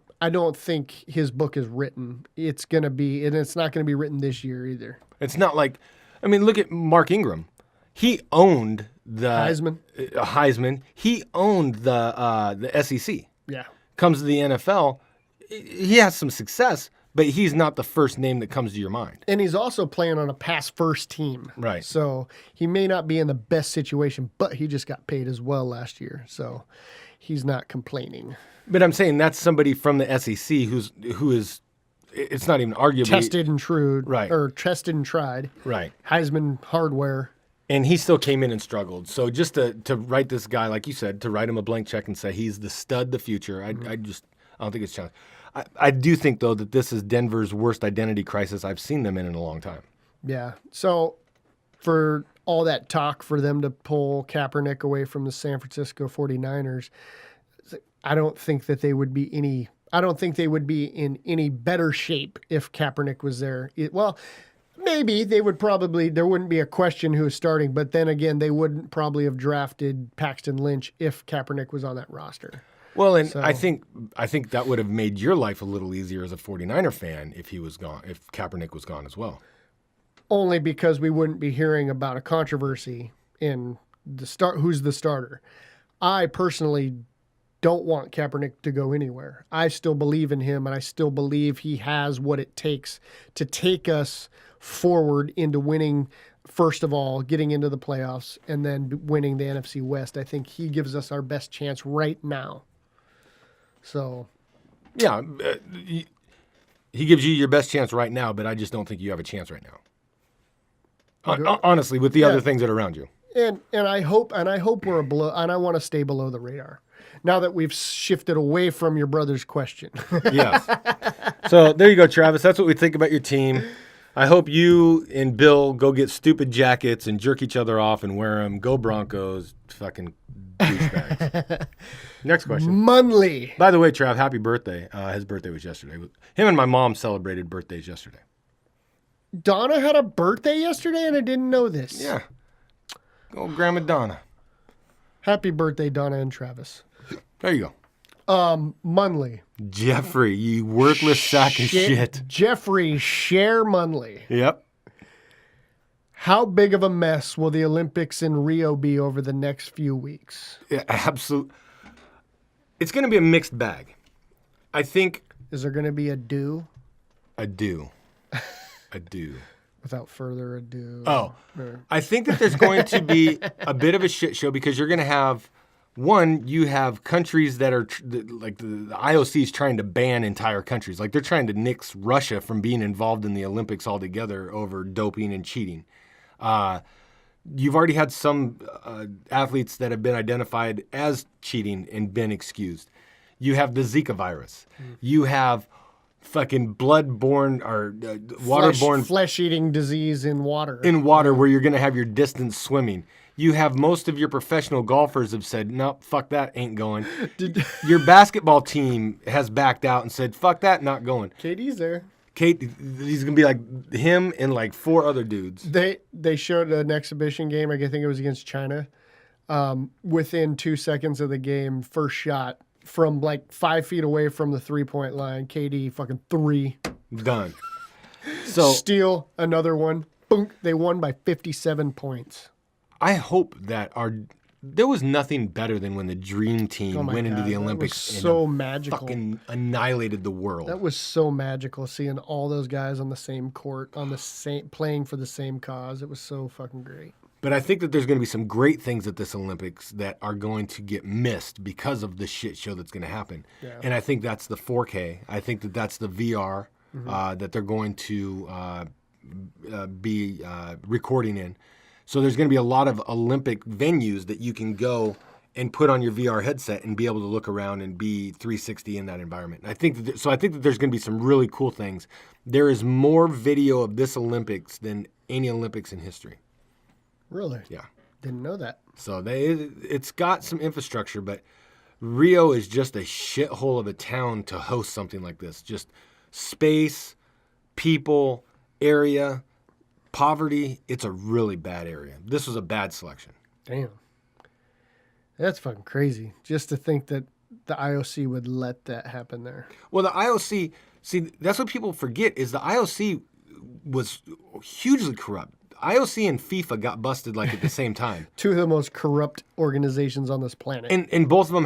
think his book is written. It's not going to be written this year either. It's not like, look at Mark Ingram. He owned the Heisman. He owned the SEC. Yeah. Comes to the NFL, he has some success, but he's not the first name that comes to your mind. And he's also playing on a pass-first team. Right. So he may not be in the best situation, but he just got paid as well last year. So he's not complaining. But I'm saying that's somebody from the SEC who is, it's not even arguably tested and true, right? Or tested and tried, right? Heisman hardware, and he still came in and struggled. So just to write this guy, like you said, to write him a blank check and say he's the stud, the future. I don't think it's challenging. I do think though that this is Denver's worst identity crisis I've seen them in a long time. Yeah. So for all that talk for them to pull Kaepernick away from the San Francisco 49ers. I don't think they would be in any better shape if Kaepernick was there. Maybe there wouldn't be a question who is starting, but then again, they wouldn't probably have drafted Paxton Lynch if Kaepernick was on that roster. Well, and so, I think that would have made your life a little easier as a 49er fan if he was gone, if Kaepernick was gone as well. Only because we wouldn't be hearing about a controversy in who's the starter. I personally don't want Kaepernick to go anywhere. I still believe in him, and I still believe he has what it takes to take us forward into winning, first of all, getting into the playoffs, and then winning the NFC West. I think he gives us our best chance right now. So, yeah, he gives you your best chance right now, but I just don't think you have a chance right now. Honestly, with the other things that are around you. And I hope we're below, and I want to stay below the radar. Now that we've shifted away from your brother's question. Yes. So there you go, Travis. That's what we think about your team. I hope you and Bill go get stupid jackets and jerk each other off and wear them. Go Broncos. Fucking douchebags. Next question. Munley. By the way, Trav, happy birthday. His birthday was yesterday. Him and my mom celebrated birthdays yesterday. Donna had a birthday yesterday, and I didn't know this. Yeah. Oh, Grandma Donna. Happy birthday, Donna and Travis. There you go. Munley. Jeffrey, you worthless sack of shit. Jeffrey Share Munley. Yep. How big of a mess will the Olympics in Rio be over the next few weeks? Yeah, absolutely. It's going to be a mixed bag. I think. Is there going to be a do? A do. A do. Without further ado. Oh. I think that there's going to be a bit of a shit show because you're going to have. One, you have countries that are like the IOC is trying to ban entire countries. Like they're trying to nix Russia from being involved in the Olympics altogether over doping and cheating. You've already had some athletes that have been identified as cheating and been excused. You have the Zika virus. You have fucking blood-borne or waterborne flesh-eating disease in water. Where you're going to have your distance swimming. You have most of your professional golfers have said, no, fuck that, ain't going. Your basketball team has backed out and said, fuck that, not going. KD's there. He's going to be like him and like 4 other dudes. They showed an exhibition game, I think it was against China. Within 2 seconds of the game, first shot from like 5 feet away from the 3-point line, KD fucking 3. Done. So steal another one. Boom. They won by 57 points. I hope that there was nothing better than when the Dream Team went into the Olympics. That was so magical. Fucking annihilated the world. That was so magical, seeing all those guys on the same court, playing for the same cause. It was so fucking great. But I think that there's going to be some great things at this Olympics that are going to get missed because of the shit show that's going to happen. Yeah. And I think that's the 4K. I think that that's the VR that they're going to be recording in. So there's going to be a lot of Olympic venues that you can go and put on your VR headset and be able to look around and be 360 in that environment. I think that there's going to be some really cool things. There is more video of this Olympics than any Olympics in history. Really? Yeah. Didn't know that. So it's got some infrastructure, but Rio is just a shithole of a town to host something like this. Just space, people, area, poverty. It's a really bad area. This was a bad selection. Damn. That's fucking crazy. Just to think that the IOC would let that happen there. Well, the IOC, see, that's what people forget is the IOC was hugely corrupt. IOC and FIFA got busted like at the same time. 2 of the most corrupt organizations on this planet. And both of them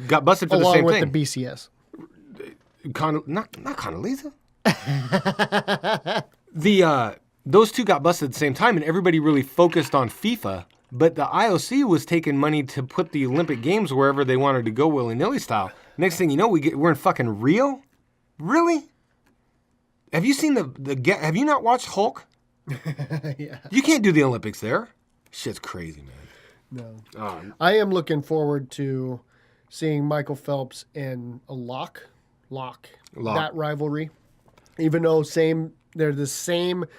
got busted for the same thing. Along with the BCS. Not Condoleezza. Those 2 got busted at the same time, and everybody really focused on FIFA. But the IOC was taking money to put the Olympic Games wherever they wanted to go willy-nilly style. Next thing you know, we're in fucking Rio? Really? Have you seen have you not watched Hulk? Yeah. You can't do the Olympics there. Shit's crazy, man. No. I am looking forward to seeing Michael Phelps and a Locke. That rivalry. Even though they're the same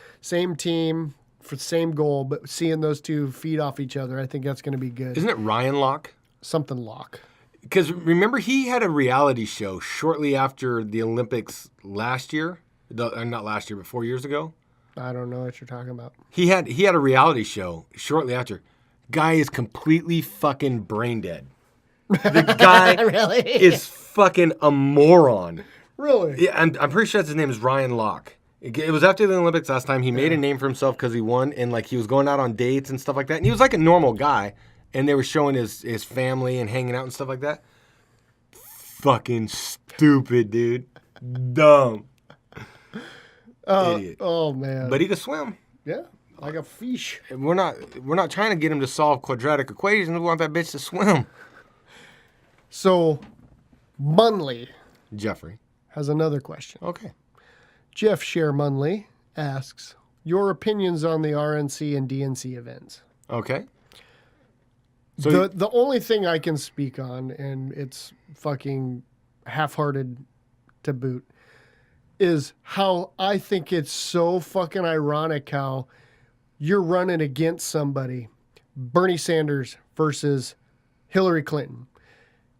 team for the same goal, but seeing those 2 feed off each other, I think that's going to be good. Isn't it Ryan Locke? Something Locke. Because remember, he had a reality show shortly after the Olympics last year. Not last year, but 4 years ago. I don't know what you're talking about. He had a reality show shortly after. Guy is completely fucking brain dead. The guy really is fucking a moron. Really? Yeah, I'm pretty sure his name is Ryan Locke. It was after the Olympics last time. He made a name for himself because he won, and like he was going out on dates and stuff like that. And he was like a normal guy, and they were showing his family and hanging out and stuff like that. Fucking stupid, dude. Dumb. Idiot. Oh man. But he could swim. Yeah, like a fish. And we're not trying to get him to solve quadratic equations. We want that bitch to swim. So, Munley Jeffrey has another question. Okay. Jeff Sher Munley asks, your opinions on the RNC and DNC events. Okay. So the only thing I can speak on, and it's fucking half-hearted to boot, is how I think it's so fucking ironic how you're running against somebody, Bernie Sanders versus Hillary Clinton.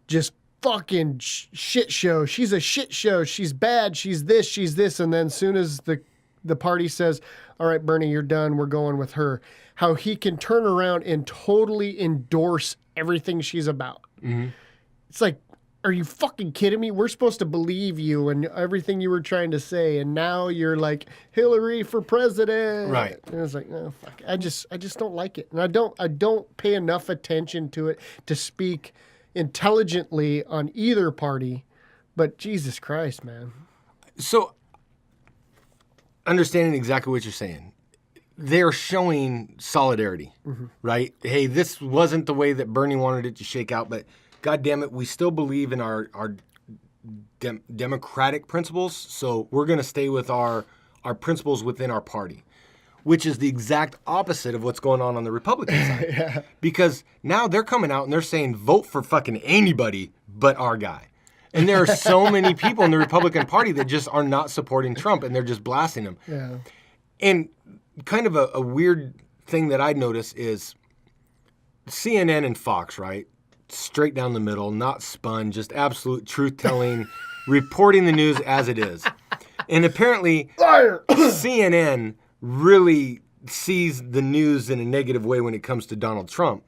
Just fucking shit show. She's a shit show. She's bad. She's this. And then as soon as the party says, all right, Bernie, you're done. We're going with her. How he can turn around and totally endorse everything she's about. Mm-hmm. It's like, are you fucking kidding me? We're supposed to believe you and everything you were trying to say, and now you're like Hillary for president. Right. And it's like, no, fuck. I just don't like it, and I don't pay enough attention to it to speak intelligently on either party. But Jesus Christ, man. So, understanding exactly what you're saying, they're showing solidarity, right? Hey, this wasn't the way that Bernie wanted it to shake out, but God damn it, we still believe in our democratic principles, so we're going to stay with our principles within our party, which is the exact opposite of what's going on the Republican side. Yeah. Because now they're coming out and they're saying, vote for fucking anybody but our guy. And there are so many people in the Republican Party that just are not supporting Trump, and they're just blasting him. Yeah. And kind of a weird thing that I notice is CNN and Fox, right? Straight down the middle, not spun, just absolute truth-telling, reporting the news as it is. And apparently, CNN really sees the news in a negative way when it comes to Donald Trump.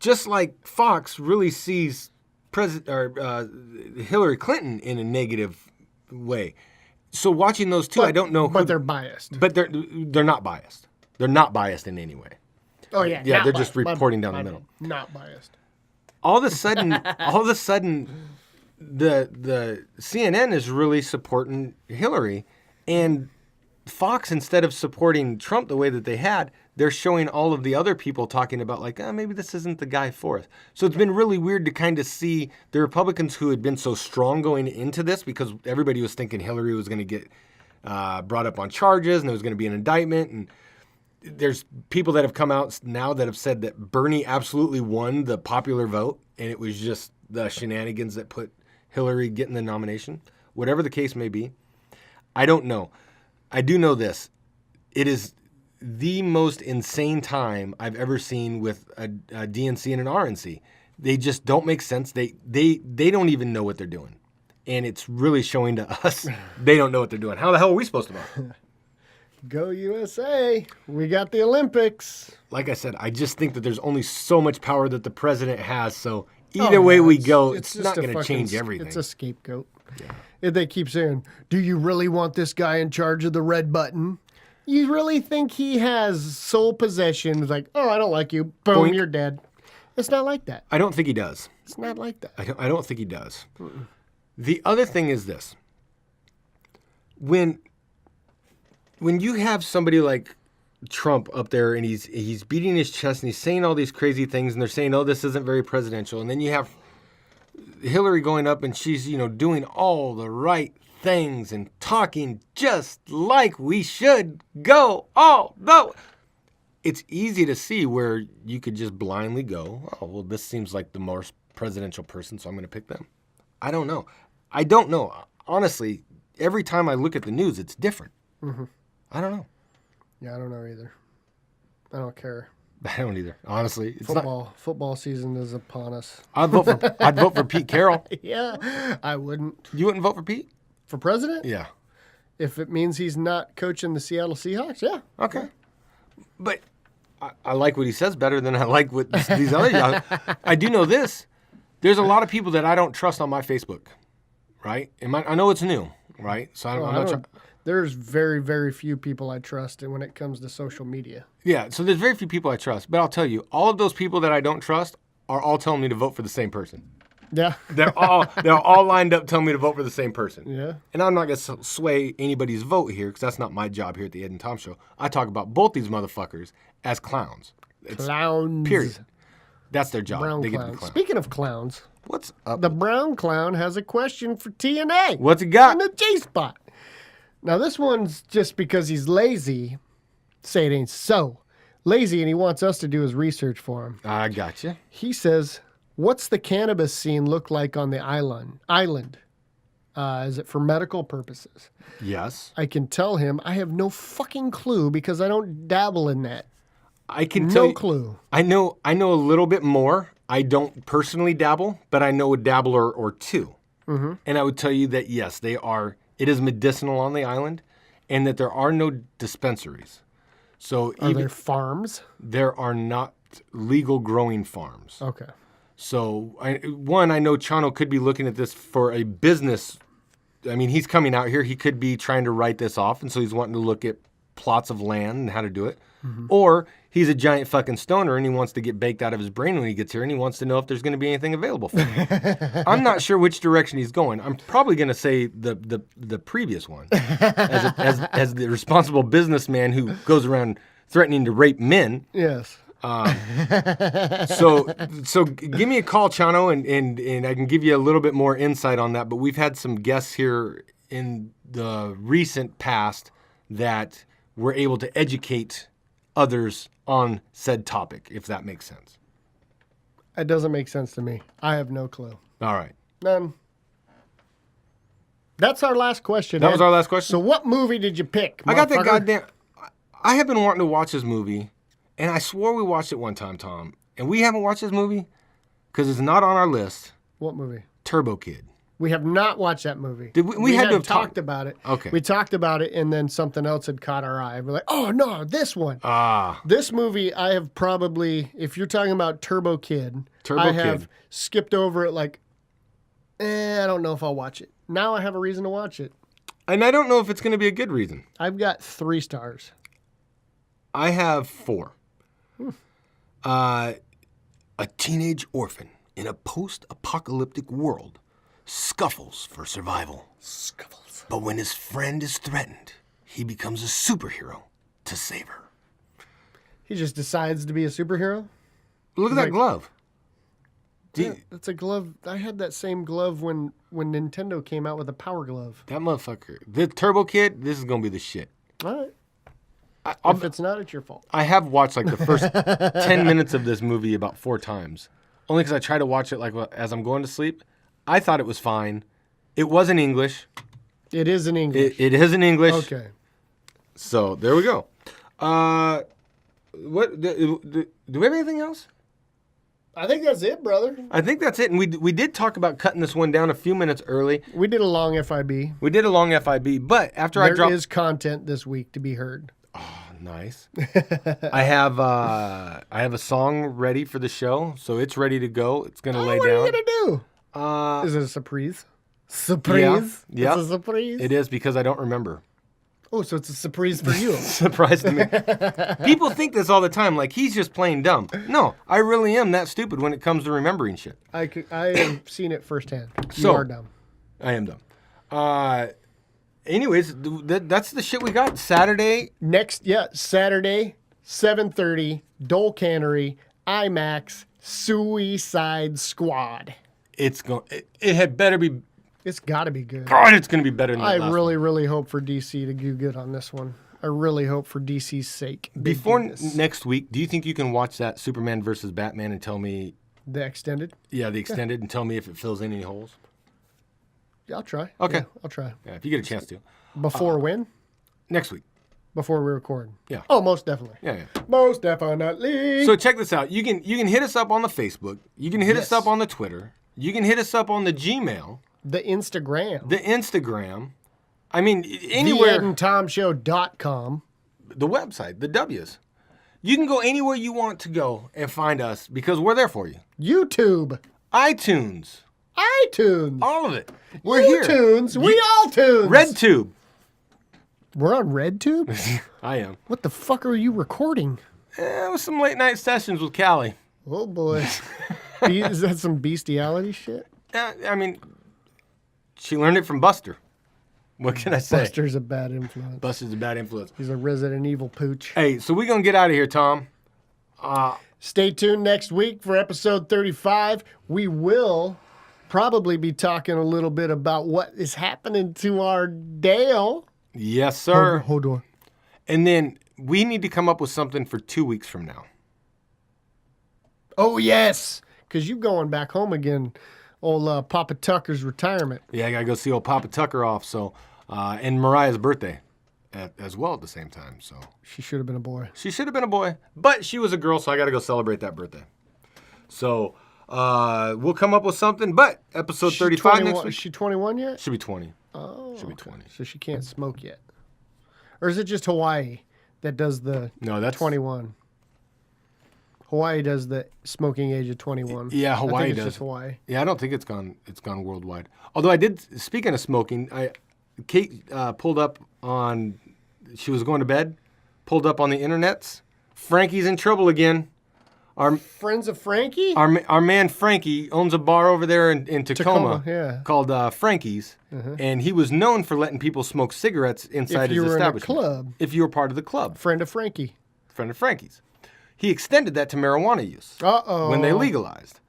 Just like Fox really sees Hillary Clinton in a negative way. So watching those two, I don't know. But they're biased. But they're not biased. They're not biased in any way. Oh yeah. Yeah, not they're just biased. reporting down the middle. Not biased. All of a sudden, the CNN is really supporting Hillary, and Fox, instead of supporting Trump the way that they had, they're showing all of the other people talking about like, maybe this isn't the guy for us. So it's been really weird to kind of see the Republicans who had been so strong going into this, because everybody was thinking Hillary was going to get brought up on charges and there was going to be an indictment. And there's people that have come out now that have said that Bernie absolutely won the popular vote, and it was just the shenanigans that put Hillary getting the nomination. Whatever the case may be, I don't know. I do know this. It is the most insane time I've ever seen with a DNC and an RNC. They just don't make sense. They don't even know what they're doing. And it's really showing to us they don't know what they're doing. How the hell are we supposed to know? Go USA. We got the Olympics. Like I said, I just think that there's only so much power that the president has. So either way we go, it's just not a going to change fucking- everything. It's a scapegoat. Yeah. And they keep saying, do you really want this guy in charge of the red button? You really think he has sole possession? It's like, oh, I don't like you. Boom, Boink. you're dead. It's not like that. I don't think he does. It's not like that. I don't think he does. The other thing is this. When you have somebody like Trump up there and he's beating his chest and he's saying all these crazy things and they're saying, oh, this isn't very presidential. And then you have Hillary going up and she's, doing all the right things and talking just like we should go. Oh, no. It's easy to see where you could just blindly go, oh, well, this seems like the most presidential person, so I'm going to pick them. I don't know. Honestly, every time I look at the news, it's different. Mm-hmm. I don't know. Yeah, I don't know either. I don't care. I don't either. Honestly, it's Football season is upon us. I'd vote for Pete Carroll. Yeah, I wouldn't. You wouldn't vote for Pete? For president? Yeah. If it means he's not coaching the Seattle Seahawks, yeah. Okay. But I like what he says better than I like what these other guys. I do know this. There's a lot of people that I don't trust on my Facebook, right? I know it's new, right? So I'm not there's very, very few people I trust when it comes to social media. Yeah, so there's very few people I trust. But I'll tell you, all of those people that I don't trust are all telling me to vote for the same person. Yeah. They're all lined up telling me to vote for the same person. Yeah. And I'm not going to sway anybody's vote here because that's not my job here at the Ed and Tom Show. I talk about both these motherfuckers as clowns. Clowns. Period. That's their job. Brown they get to clowns. be clowns. Speaking of clowns, What's up? the brown clown has a question for TNA. What's it got? In the G-spot. Now, this one's just because he's lazy. Say it ain't so. Lazy, and he wants us to do his research for him. I got you. He says, what's the cannabis scene look like on the island? Is it for medical purposes? Yes. I can tell him I have no fucking clue because I don't dabble in that. I can tell No you, clue. I know a little bit more. I don't personally dabble, but I know a dabbler or two. Mm-hmm. And I would tell you that, yes, it is medicinal on the island and that there are no dispensaries. So Are there farms? There are not legal growing farms. Okay. So, I know Chano could be looking at this for a business. I mean, he's coming out here. He could be trying to write this off, and so he's wanting to look at plots of land and how to do it. Mm-hmm. Or he's a giant fucking stoner, and he wants to get baked out of his brain when he gets here, and he wants to know if there's going to be anything available for him. I'm not sure which direction he's going. I'm probably going to say the previous one, as the responsible businessman who goes around threatening to rape men. Yes. So give me a call, Chano, and I can give you a little bit more insight on that. But we've had some guests here in the recent past that were able to educate others on said topic, if that makes sense. It doesn't make sense to me. I have no clue. All right. None. That's our last question. That Ed. was our last question? So what movie did you pick? I got that motherfucker? goddamn... I have been wanting to watch this movie, and I swore we watched it one time, Tom. And we haven't watched this movie because it's not on our list. What movie? Turbo Kid. We have not watched that movie. Did we had to have talked about it. Okay. We talked about it, and then something else had caught our eye. We're like, oh, no, this one. Ah. This movie, I have probably, if you're talking about Turbo Kid, I have Kid. skipped over it like, I don't know if I'll watch it. Now I have a reason to watch it. And I don't know if it's going to be a good reason. I've got 3 stars. I have 4. A teenage orphan in a post-apocalyptic world scuffles for survival. Scuffles. But when his friend is threatened, he becomes a superhero to save her. He just decides to be a superhero? Look at that glove. Yeah, that's a glove. I had that same glove when Nintendo came out with a Power Glove. That motherfucker. The Turbo Kid, this is going to be the shit. All right. I'll If it's not, it's your fault. I have watched like the first 10 minutes of this movie about 4 times. Only because I try to watch it like as I'm going to sleep. I thought it was fine. It was in English. It is in English. It is in English. Okay. So there we go. What do we have anything else? I think that's it, brother. I think that's it. And we did talk about cutting this one down a few minutes early. We did a long FIB. We did a long FIB, but after I There dropped... is content this week to be heard. Nice. I have a song ready for the show, so it's ready to go. It's gonna lay What down. are you gonna do? Is it a surprise? Surprise? Yeah. It's a surprise? It is because I don't remember. Oh, so it's a surprise for you. Surprise to me. People think this all the time, like he's just playing dumb. No, I really am that stupid when it comes to remembering shit. I have seen it firsthand. So- You are dumb. I am dumb. Anyways, that's the shit we got. Saturday. Saturday, 7:30, Dole Cannery, IMAX, Suicide Squad. It had better be. It's got to be good. God, it's gonna be better than that I last really, one. really hope for DC to do good on this one. I really hope for DC's sake. they Before do this. next week, do you think you can watch that Superman versus Batman and tell me? The extended? Yeah, the extended, and tell me if it fills in any holes. Yeah, I'll try. Okay. Yeah, I'll try. Yeah, if you get a chance to. Before when? Next week. Before we record. Yeah. Oh, most definitely. Yeah. Most definitely. So check this out. You can hit us up on the Facebook. You can hit us up on the Twitter. You can hit us up on the Gmail, the Instagram. the Instagram. I mean, anywhere. TheEdandTomShow.com. The website, the W's. You can go anywhere you want to go and find us because we're there for you. YouTube. iTunes. iTunes. All of it. We're here. tunes. We all tunes. RedTube. We're on RedTube? I am. What the fuck are you recording? It was some late night sessions with Callie. Oh, boy. Is that some bestiality shit? I mean, she learned it from Buster. What can I say? Buster's a bad influence. Buster's a bad influence. He's a Resident Evil pooch. Hey, so we're going to get out of here, Tom. Stay tuned next week for episode 35. We will probably be talking a little bit about what is happening to our Dale. Yes, sir. Hold on. And then we need to come up with something for 2 weeks from now. Oh, yes. Because you going back home again. Old Papa Tucker's retirement. Yeah, I got to go see old Papa Tucker off. So, and Mariah's birthday as well at the same time. So She should have been a boy. she should have been a boy, but she was a girl, so I got to go celebrate that birthday. So we'll come up with something. But episode 35 next week. Is she 21 yet? Should be 20. Oh, Should be 20. So she can't smoke yet. Or is it just Hawaii that does the No, that's 21? Hawaii does the smoking age of 21. Yeah, Hawaii I think it's does. just Hawaii. Yeah, I don't think it's gone worldwide. Although I did. Speaking of smoking, Kate pulled up on. She was going to bed. Pulled up on the internets. Frankie's in trouble again. Friends of Frankie? Our man Frankie owns a bar over there in Tacoma, yeah. called Frankie's, and he was known for letting people smoke cigarettes inside If you his were in a establishment. club. If you were part of the club, Friend of Frankie. friend of Frankie's. He extended that to marijuana use Uh-oh. when they legalized.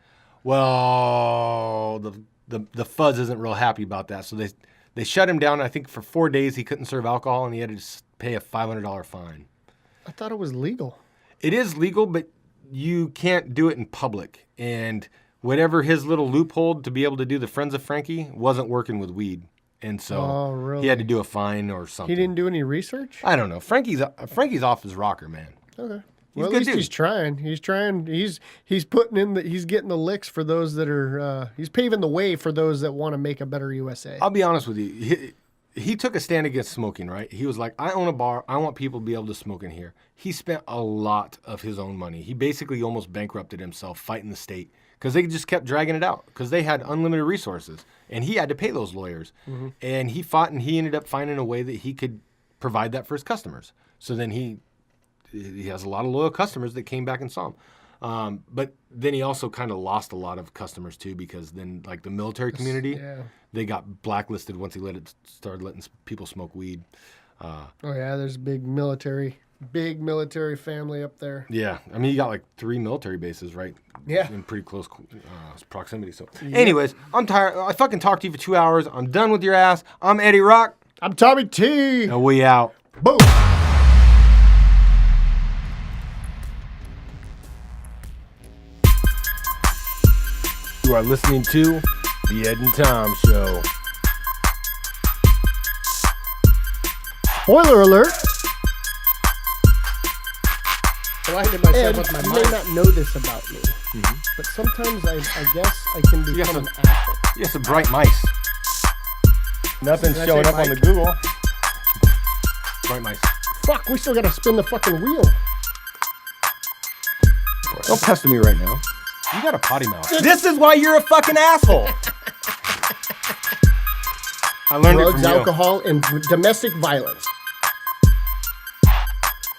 Well, the fuzz isn't real happy about that, so they shut him down. I think for 4 days he couldn't serve alcohol, and he had to pay a $500 fine. I thought it was legal. It is legal, but you can't do it in public. And whatever his little loophole to be able to do the Friends of Frankie wasn't working with weed. And so Oh, really? he had to do a fine or something. He didn't do any research? I don't know. Frankie's off his rocker, man. Okay. He's Well, a at good least dude. he's trying. He's trying. He's putting in he's getting the licks for those that are. He's paving the way for those that want to make a better USA. I'll be honest with you. He took a stand against smoking, right? He was like, I own a bar. I want people to be able to smoke in here. He spent a lot of his own money. He basically almost bankrupted himself fighting the state because they just kept dragging it out because they had unlimited resources. And he had to pay those lawyers. Mm-hmm. And he fought, and he ended up finding a way that he could provide that for his customers. So then he has a lot of loyal customers that came back and saw him. But then he also kind of lost a lot of customers too, because then like the military community, they got blacklisted once he started letting people smoke weed. Oh yeah, there's a big military family up there. Yeah, I mean you got like 3 military bases, right? Yeah, in pretty close proximity. So, anyways, I'm tired. I fucking talked to you for 2 hours. I'm done with your ass. I'm Eddie Rock. I'm Tommy T. And we out. Boom. You are listening to The Ed and Tom Show. Spoiler alert. Blinded myself with my mind. You may not know this about me, but sometimes I guess I can become an asshole. You got some bright mice. Nothing's showing up on the Google. Bright mice. Fuck, we still gotta spin the fucking wheel. Don't pester me right now. You got a potty mouth. This is why you're a fucking asshole. I learned Drugs, it from you. alcohol, and domestic violence.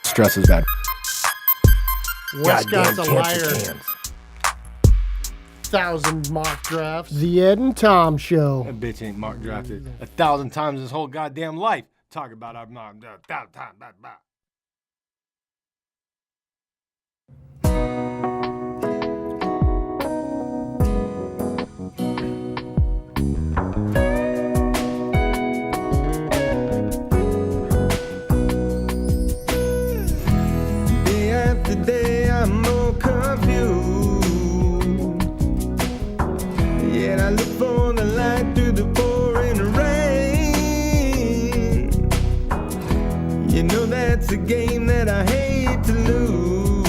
Stress is bad. Westcott's a liar. 1,000 mock drafts. The Ed and Tom Show. That bitch ain't mark drafted 1,000 times his whole goddamn life. Talk about our mom 1,000 times. Day after day, I'm more confused. Yet I look for the light through the pouring rain. You know that's a game that I hate to lose.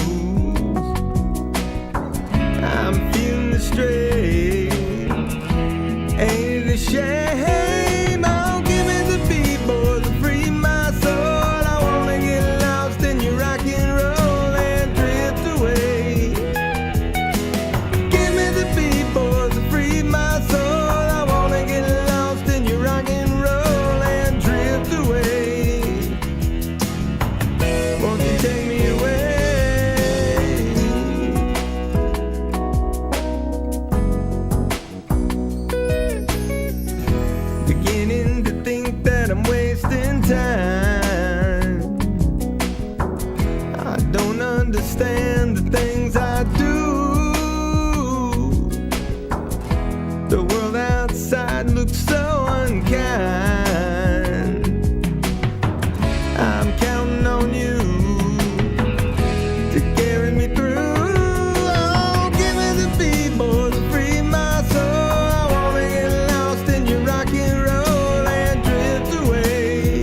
I'm feeling the strain. Ain't it a shame? Oh, give me the beat, boys, to free my soul. I wanna get lost in your rock and roll and drift away. Give me the beat, boys, to free my soul. I wanna get lost in your rock and roll and drift away. Won't you take me away? Beginning to think that I'm wasting time. I don't understand the things I do. The world outside looks so unkind. I'm counting on you to carry me through. Oh, give me the beat, boys, to free my soul. I wanna get lost in your rock and roll and drift away.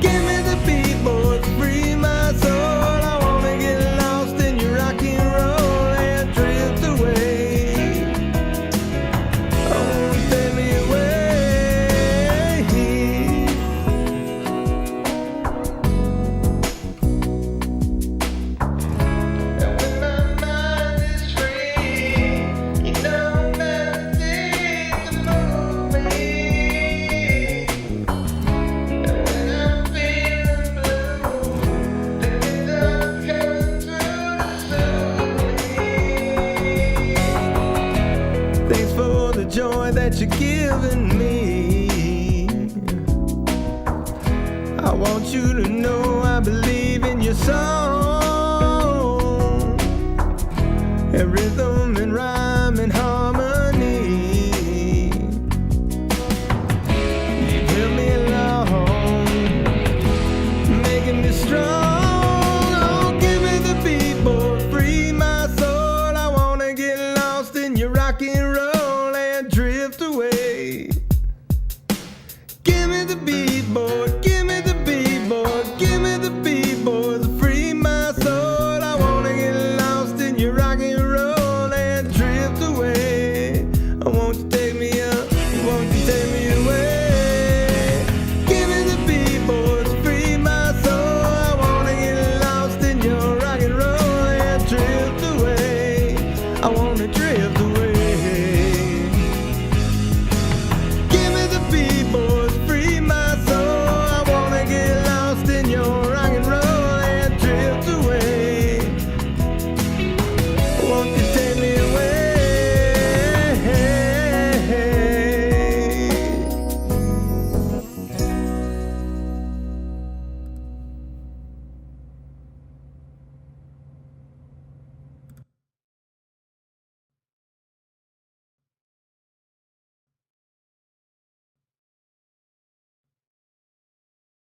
Give me the beat, boys, to free my soul. I wanna get lost in your rock and roll and drift away. Oh, take me away. And when my mind is free, you know melodies to move me. And when I'm feeling blue, the guitar comes through to soothe me. Thanks for the joy that you're giving me. I want you to know I believe in your song, and rhythm and rhyme and harmony. You've held me along, making me strong. Oh, give me the beat, boy, free my soul. I wanna get lost in your rock and